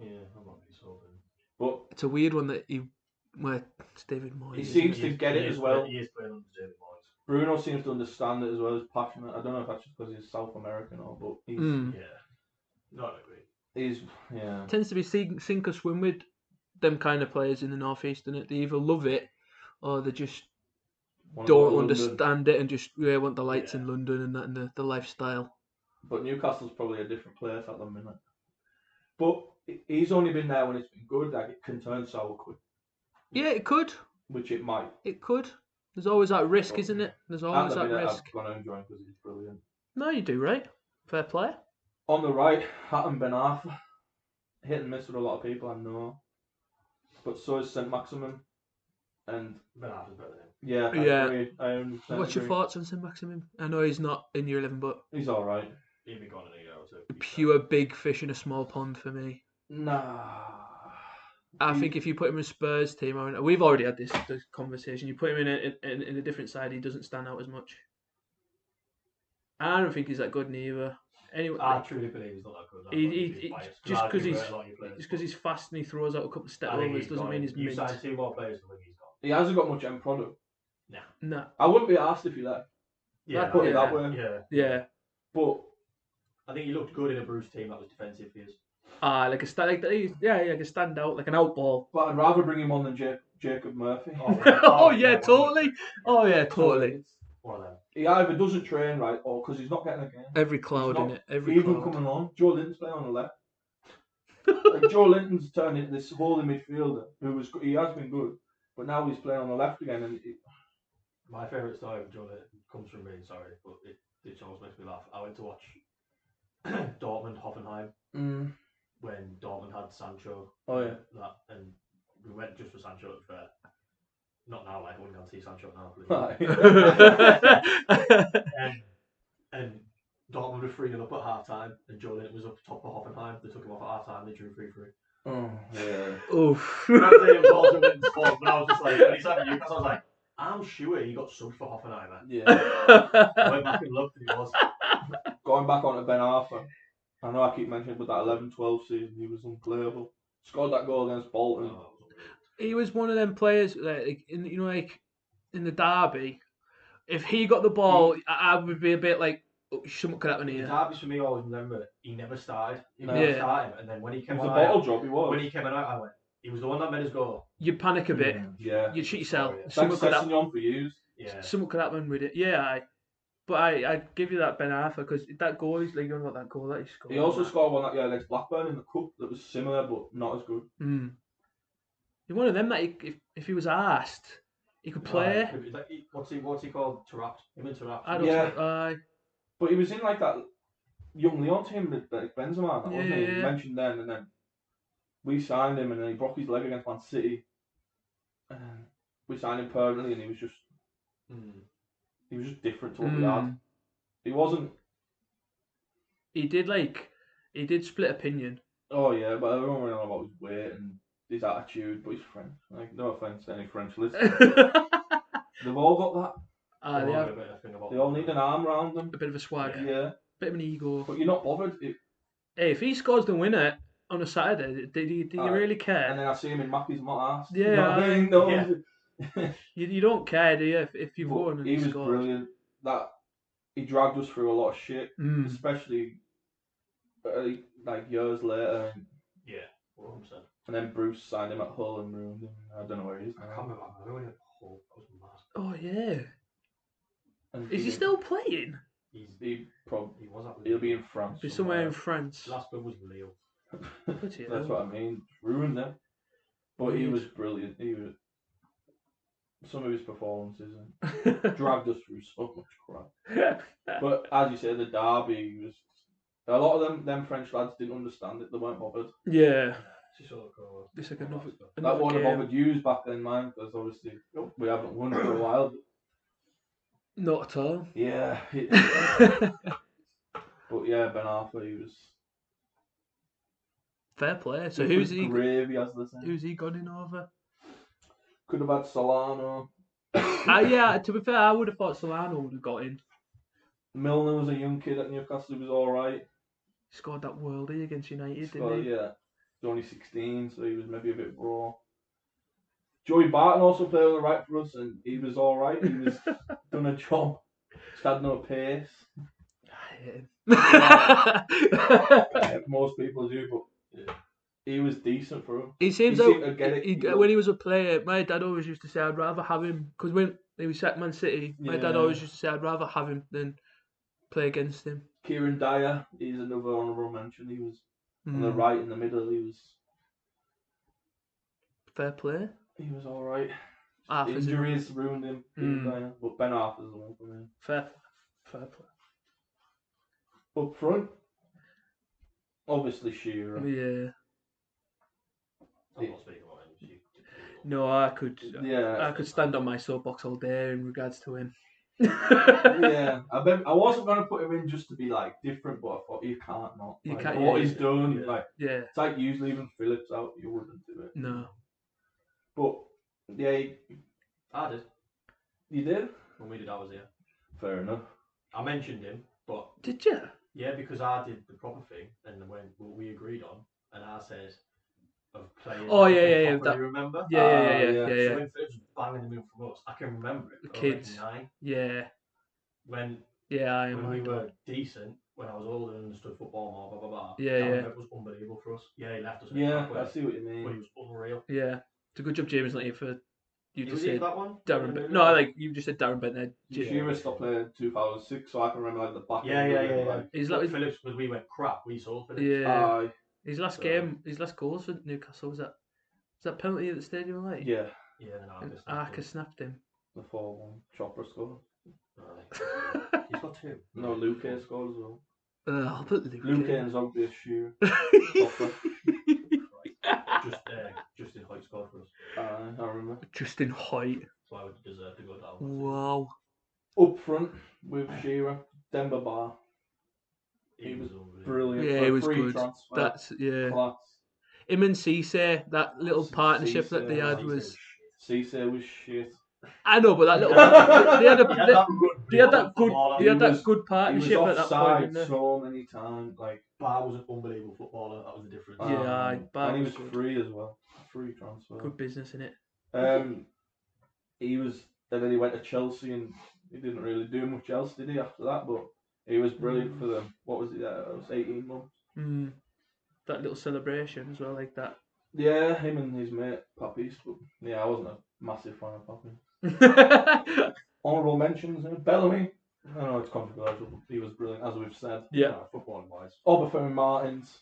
Yeah, I'm not really sold in. But It's a weird one that where it's David Moyes. he seems to get it as well. He is playing under David Moyes. Bruno seems to understand it as well. He's passionate. I don't know if that's just because he's South American or, but he's Yeah. Not agree. he's yeah. Tends to be sink or swim with them kind of players in the Northeast, and they either love it or they just Wanna go don't to London. understand it and just want the lights in London and that and the lifestyle. But Newcastle's probably a different place at the minute. But he's only been there when it's been good. Like it can turn sour quick, Yeah, it could. which it might. It could. There's always that risk, isn't it? There's At always the that minute, risk. I've gone to enjoy him because he's brilliant. No, you do, right? Fair play. On the right, Hatton Ben Arthur. Hit and miss with a lot of people, I know. But so is St. Maximin. And Ben Arthur's better than him. yeah, I Yeah. agree. I 100% What's your agree. thoughts on St. Maximin? I know he's not in year 11, but He's alright. He'd be gone in a year or two. pure big fish in a small pond for me. Nah. I think if you put him in Spurs team, we've already had this conversation. You put him in a different side, he doesn't stand out as much. I don't think he's that good neither. Anyway, I truly believe he's not that good. just because he's fast and he throws out a couple of step overs doesn't mean he's You mint. signed 2 more players than he's got. He hasn't got much end product. Nah. I wouldn't be asked if he left. Yeah, put it that way. Yeah. But I think he looked good in a Bruce team that was defensive for years. Like a stand out, like an out ball. But I'd rather bring him on than Jacob Murphy. Oh yeah, totally. Oh yeah, totally. One of them. He either doesn't train right or because he's not getting a game. Every cloud in it. Every even cloud. coming on. Joe Linton's playing on the left. Like Joe Linton's turned into this holding midfielder he has been good, but now he's playing on the left again. And my favourite story of Joe Linton comes from me. Sorry, but it always makes me laugh. I went to watch Dortmund Hoffenheim when Dortmund had Sancho. Oh yeah. And we went just for Sancho to be fair. Not now, like I wouldn't go and see Sancho now. And Dortmund were 3-0 up at half time, and Joe Linton was up top for Hoffenheim. They took him off at half time. They drew 3-3. Oh yeah. Oof. But I was just like, when he signed for Newcastle, I was like, I'm sure he got subbed for Hoffenheim. Man. Yeah. I went back and looked, and he was. Going back onto Ben Arthur, I know I keep mentioning, but that 11-12 season, he was unplayable. Scored that goal against Bolton. He was one of them players, like in the derby. If he got the ball, I would be a bit like, oh, something could happen The here. derbies for me, I always remember he never started. He No. never started, and then when he It came was on, a bottle job, he was. when he came out, I went, he was the one that made us go. You'd panic a bit. Yeah. You'd shit yourself. Yeah. Something Thanks could happen. Sessegnon for years. Yeah. Something could happen with it. Yeah, but I give you that Ben Arthur because that goal, he's like, you don't know what that goal that he scored. He also scored one that year against Blackburn in the cup that was similar but not as good. He's one of them that if he was asked, he could play. What's he called? Trapped. Him and Trapped. I don't know. But he was in like that young Leon team with Benzema, wasn't he? He mentioned then, and then we signed him, and then he broke his leg against Man City. We signed him permanently, and he was just different to what we had. He wasn't. He did split opinion. Oh yeah, but everyone went on about his weight and his attitude, but he's French. Like, no offense to any French listeners. They've all got that. They all need an arm around them. A bit of a swag. Yeah. Bit of an ego. But you're not bothered. Hey, if he scores the winner on a Saturday, do you really care? And then I see him in Mappy's not asked. Yeah. You know what I mean? No. Yeah. you don't care, do you? If you've won and he was scored. brilliant. He dragged us through a lot of shit, especially like years later. Yeah, 100%. And then Bruce signed him at Hull and ruined him. I don't know where he is now. I can't remember. I remember when he was at Hull. That was mad. Oh yeah. And Is he still playing? He'll be in France. Be somewhere in France. Last club was Lille. That's what I mean. Ruined him. But he was brilliant. Some of his performances dragged us through so much crap. But as you say, the derby was. A lot of them French lads didn't understand it. They weren't bothered. Yeah. It's like another that wouldn't game. have bothered you back then, man, because obviously we haven't won for a while. Not at all. Yeah. But yeah, Ben Arthur, he was. Fair play. So who's he? Gravy, as they say. Who's he gone in over? Could have had Solano. Yeah. To be fair, I would have thought Solano would have got in. Milner was a young kid at Newcastle. He was all right. He scored that worldie against United, didn't he? Yeah. He was only 16, so he was maybe a bit raw. Joey Barton also played on the right for us, and he was all right. He was done a job. Just had no pace. I hate him. Most people do, but he was decent for him. He seems seemed like to get it. when he was a player, my dad always used to say I'd rather have him, because when he was at Man City, my dad always used to say I'd rather have him than play against him. Kieran Dyer, he's another honourable mention. He was on the right in the middle. He was fair play. He was all right. Arthur's injuries ruined him. Kieran Dyer, but Ben Arthur's the one for me. Fair play. Up front, obviously Shearer. Yeah. I'm not speaking about him. No, I could stand on my soapbox all day in regards to him. Yeah, I wasn't going to put him in just to be like different, but I thought you can't not. You like, can't. What he's done, like it's like you leaving Phillips out, you wouldn't do it. No. But yeah, I did. You did? When we did, I was here. Fair enough. I mentioned him, But Did you? yeah, because I did the proper thing, and when what we agreed on, and I said of playing. Oh, yeah. Properly, That, remember? yeah. So when Phillips was banging them in from us, I can remember it. The I was kids. like 9. Yeah. When I when we mind were decent, when I was older and understood football more, blah blah blah. Yeah, Darren Bent was unbelievable for us. Yeah, he left us. In a Yeah, crap way, I see what you but mean. he was unreal. Yeah. It's a good job James not here for you to Was say he that one? Darren Bent. Really? No, like you just said Darren Bent there. Shearer stopped playing in 2006, so I can remember like the back Yeah, end yeah, of it. yeah. Like, He's But like Phillips, because we went crap, we sold Phillips. yeah. His last So- game, his last goals for Newcastle was that penalty at the stadium, like? yeah, Yeah, then And Arca Arca snapped him. the 4-1 Chopper scored. Right. He's got 2. No, Luke scored as well. I'll put Luke. Luke in. and obvious Shearer. Justin Hoyt scored for us. I remember. Justin Hoyt. That's why we deserve to go down. Wow. Up front with Shearer, Demba Ba. He was Brilliant. Yeah, For he a was free good. Transfer. That's Class. him and Cisse, that little partnership that they had was. Cisse was shit. I know, but that little they had that good He was partnership at that point. offside Didn't they? so many times. Like, Bar was an unbelievable footballer. That was the difference. Yeah, Bar and he was was good. free as well. Free transfer. Good business in it. He was, and then he went to Chelsea, and he didn't really do much else, did he? After that, but he was brilliant for them. What was it? It was 18 months. That little celebration as well, like that. Yeah, him and his mate Pappies. But yeah, I wasn't a massive fan of Pappies. Honourable mentions: Bellamy. I know it's controversial, but he was brilliant, as we've said. Yeah. Football wise. Obafemi Martins.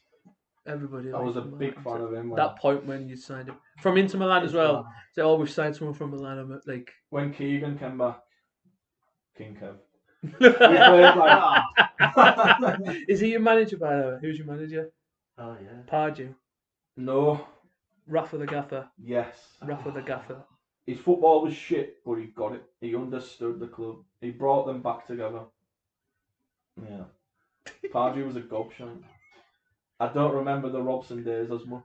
Everybody. I was a liked big him. fan of him. That point when you signed him from Inter Milan as well. So we've signed someone from Milan. I'm like. When Keegan came back, King Kev. We Is played like he your manager, by the way? Who's your manager? Oh yeah. Pardew. no, Rafa the Gaffer. yes. Rafa the Gaffer. His football was shit, but he got it. He understood the club. He brought them back together. Yeah. Pardew was a gobshite. I don't remember the Robson days as much.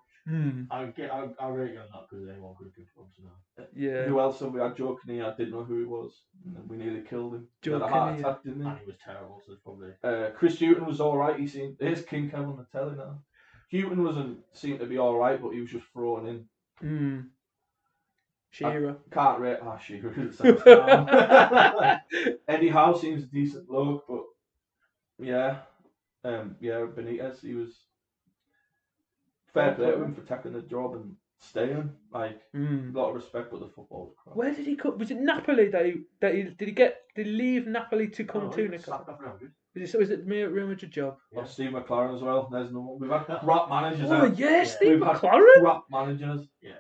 I rate you on that because anyone could have picked Robson now. Yeah. Who else have we had? Joe Kinnear, I didn't know who he was. And we nearly killed him. He Joe had a heart Kinnear. attack, didn't And he was terrible, so it's probably. he? Chris Houghton was alright. Here's King Kev on the telly now. Houghton seemed to be alright, but he was just thrown in. Shearer. Can't rate Shearer. At the same time. Eddie Howe seems a decent bloke, but yeah. Benitez, he was fair play to him for taking the job and staying. Like a lot of respect, but the football was crap. Where did he come? Was it Napoli that he did he leave Napoli to come to Newcastle? Was it Real Madrid job? Yeah. Steve McLaren as well. There's no one. We've had crap managers. Oh yeah, Steve We've had McLaren. crap managers. Yeah.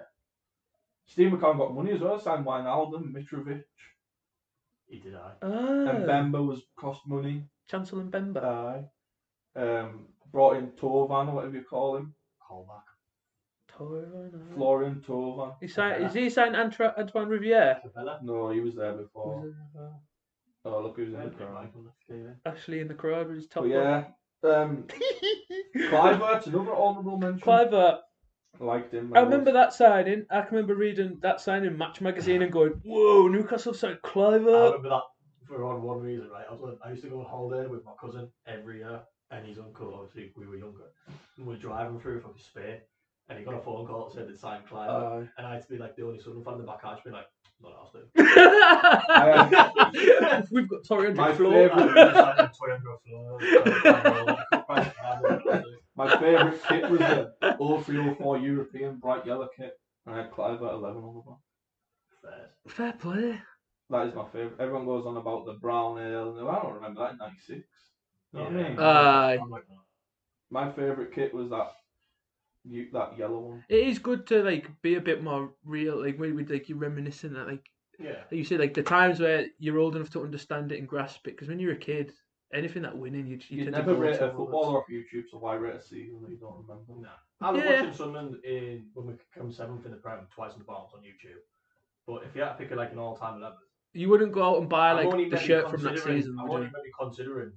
Steve McLaren got money as well. Signed Wijnaldum, Mitrovic. He did, And Bemba was cost money. Chancellor Bemba. Aye. Brought in Tovan, or whatever you call him. Callback. Florian Tovan. Is he signed Antoine Riviere? No, he was there before. Oh, look who's in the crowd. Ashley in the crowd with his top. But yeah. Clivert's another honourable mention. Clivert. Liked him. I remember that signing. I can remember reading that signing in Match Magazine and going, "Whoa, Newcastle signed I Clivert." remember that for one reason, right? I used to go on holiday with my cousin every year, and his uncle, obviously, we were younger, and we were driving through from Spain, and he got a phone call that said they'd signed Clive, and I had to be like the only son fan in the back, I'd be like, not ours, dude. We've got Torrey My Floor. My favourite kit was the 0304 European bright yellow kit, and I had Clive at 11 on the back. Fair play. That is my favourite. Everyone goes on about the brown ale, and I don't remember that in '96. You know what I mean? My favourite kit was that yellow one. It is good to like be a bit more real, like when you're reminiscing that, like you say, like the times where you're old enough to understand it and grasp it. Because when you're a kid, anything that winning, you You tend never to go rate a towards. footballer off YouTube, so why rate a season that you don't remember? No. I was watching Sunderland when we come 7th in the Prem, twice in the bottom on YouTube. But if you had to pick like an all-time 11, you wouldn't go out and buy I'm like only the maybe shirt from that considering- season. I'm would only you? maybe considering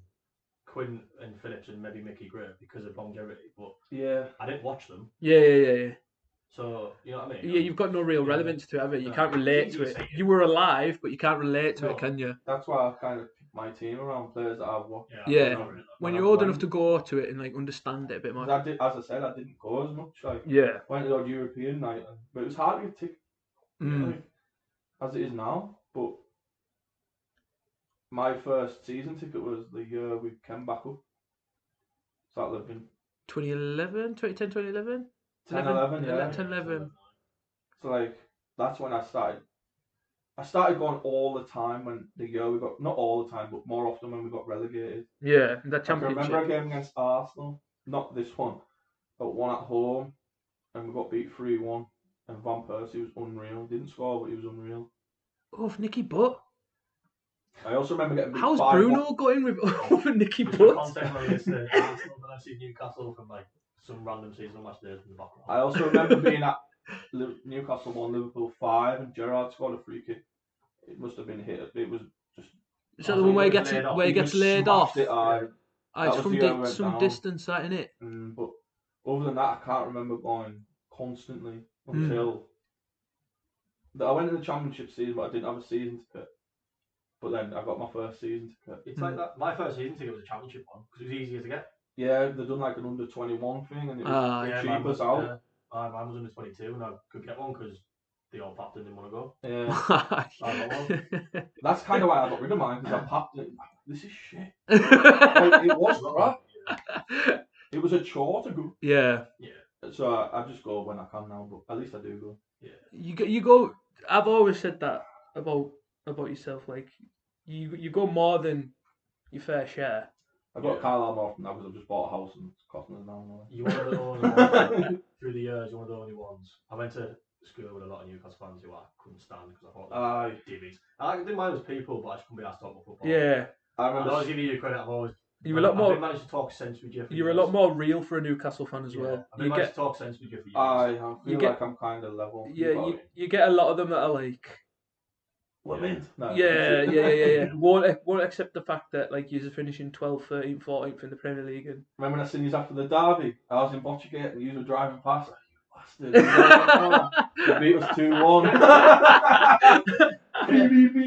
Quinn and Phillips and maybe Mickey Gray because of longevity, but Yeah. I didn't watch them, Yeah. so you know what I mean. Yeah, you've got no real relevance to it, have you? You No, can't it's relate easy to to it. say it. You were alive, but you can't relate to No. it, can you? That's why I kind of picked my team around players that I've watched. Yeah. When you're old enough went. to go to it and like understand it a bit more. 'Cause as I said, I didn't go as much. Like, Yeah. went to the odd European night, but it was hard to get tickets, like, as it is now. But my first season ticket was the year we came back up. So that would have been 2011, 2010, 2011? 10, 11, yeah. 10, 11. So like that's when I started. I started going all the time when the year we got, not all the time, but more often when we got relegated. Yeah, that I can championship. remember a game against Arsenal, not this one, but one at home, and we got beat 3-1. And Van Persie was unreal. Didn't score, but he was unreal. Oh, Nicky Butt. I also remember getting beat How's 5-1. Bruno going with over Nicky For Butt? context, when it's Arsenal, but I've seen Newcastle from like some random season match days in the background. I also remember being at Newcastle 1, Liverpool 5, and Gerrard scored a free kick. It must have been hit. It was just. Is that the one where he gets laid off? It, It's from the year we went some down. distance, that innit? But other than that, I can't remember going constantly until. I went in the championship season, but I didn't have a season ticket. But then I got my first season ticket. It's like that. My first season ticket was a championship one because it was easier to get. Yeah, they've done like an under 21 thing, and it was cheap as out. Mine was under 22, and I could get one because they all papped and didn't want to go. Yeah. That's kind of why I got rid of mine, because I papped it. This is shit. Like, it was crap. It was a chore to go. Yeah. So I just go when I can now, but at least I do go. Yeah. You go. I've always said that about yourself. Like you go more than your fair share. I've got Carlisle more often now because I've just bought a house and it's costing us now. You're one of the only ones, through the years, you're one of the only ones. I went to school with a lot of Newcastle fans who I couldn't stand because I thought they were divvies. I didn't mind those people, but I just couldn't be asked to talk about football. Yeah. I always give you credit. I've always. You're a lot more. I've managed to talk sense with you. You're a lot more real for a Newcastle fan as well. I've managed to talk sense with you for years. I feel like I'm kind of level. Yeah, you get a lot of them that are like. Women. No. Yeah. Won't accept the fact that like you're finishing 12th, 13th, 14th in the Premier League. And remember when I seen you after the derby? I was in Botchegate and you were driving past. You bastard! You beat us 2-1.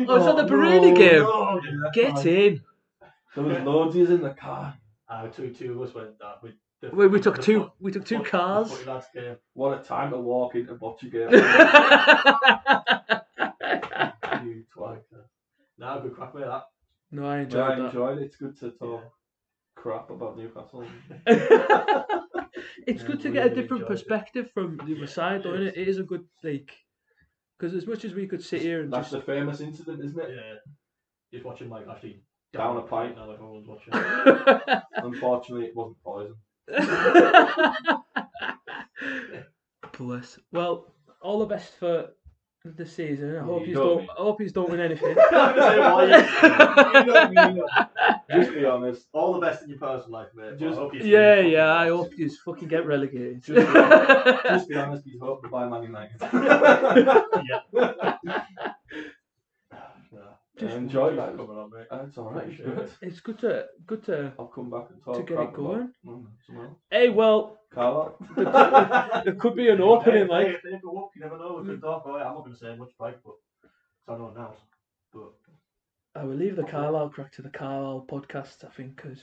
Oh, is that the Baruni game? No. Get in. There was loads of us in the car. Two of us went that. We took two cars. What a time to walk into Botchegate. You twat. No, good crack with that. No, I enjoyed it. It's good to talk crap about Newcastle. It's good to get a different perspective from the other side, though, isn't it? It is a good, like, because as much as we could sit here and that's the famous incident, isn't it? Yeah. Just watching like actually down a pint. Now everyone's watching. Unfortunately, it wasn't poison. Bless. Well, all the best for the season. I hope you don't win anything. Just be honest. All the best in your personal life, mate. I hope you fucking get relegated. Just be honest. He's hoping to buy Man United. Enjoy that. Coming on, mate. It's alright. It's good to. I'll come back and talk to get it going. Hey, well. Carla. There could be an opening, like. If they go up, you never know. We could talk. I'm not going to say much, right? But I don't know now. But I will leave the Carlisle crack to the Carlisle podcast, I think, because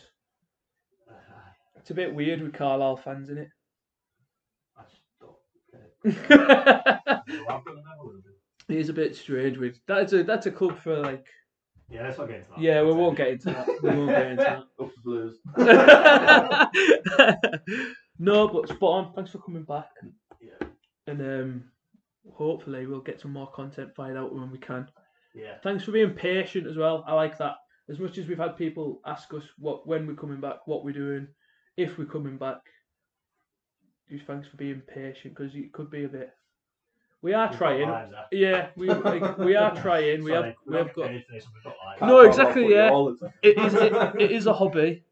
it's a bit weird with Carlisle fans, isn't it? I just don't get it. It is a bit strange. That's a club for like. Yeah, let's not get into that. Yeah, we won't get into that. Up the Blues. No, but spot on. Thanks for coming back. Yeah. And hopefully we'll get some more content fired out when we can. Yeah. Thanks for being patient as well. I like that. As much as we've had people ask us when we're coming back, what we're doing, if we're coming back. Just thanks for being patient, because it could be a bit. We are trying. Yeah, we are trying. We have got. No, exactly. Yeah, it is a hobby.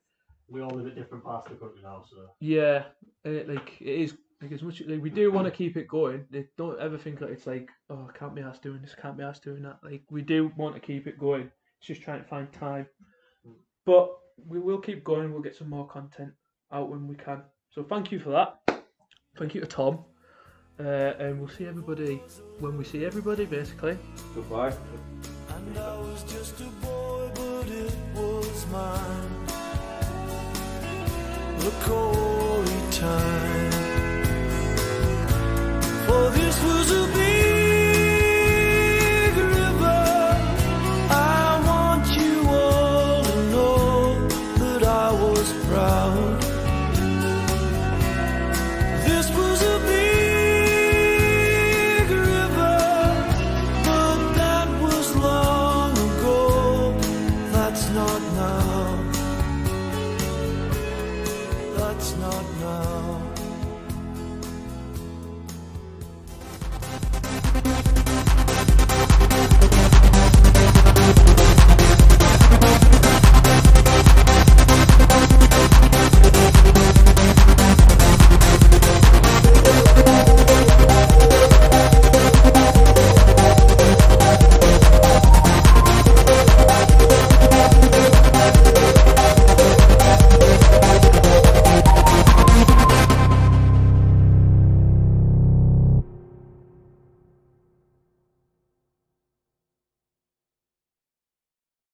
We all live at different parts of the country now, so. Yeah, and it is like as much we do want to keep it going. They don't ever think that it's like, oh, I can't be asked doing this, can't be asked doing that. Like we do want to keep it going. It's just trying to find time. But we will keep going. We'll get some more content out when we can. So thank you for that. Thank you to Tom. And we'll see everybody when we see everybody, basically. Goodbye. And I was just a boy, but it his mind. The Corey time.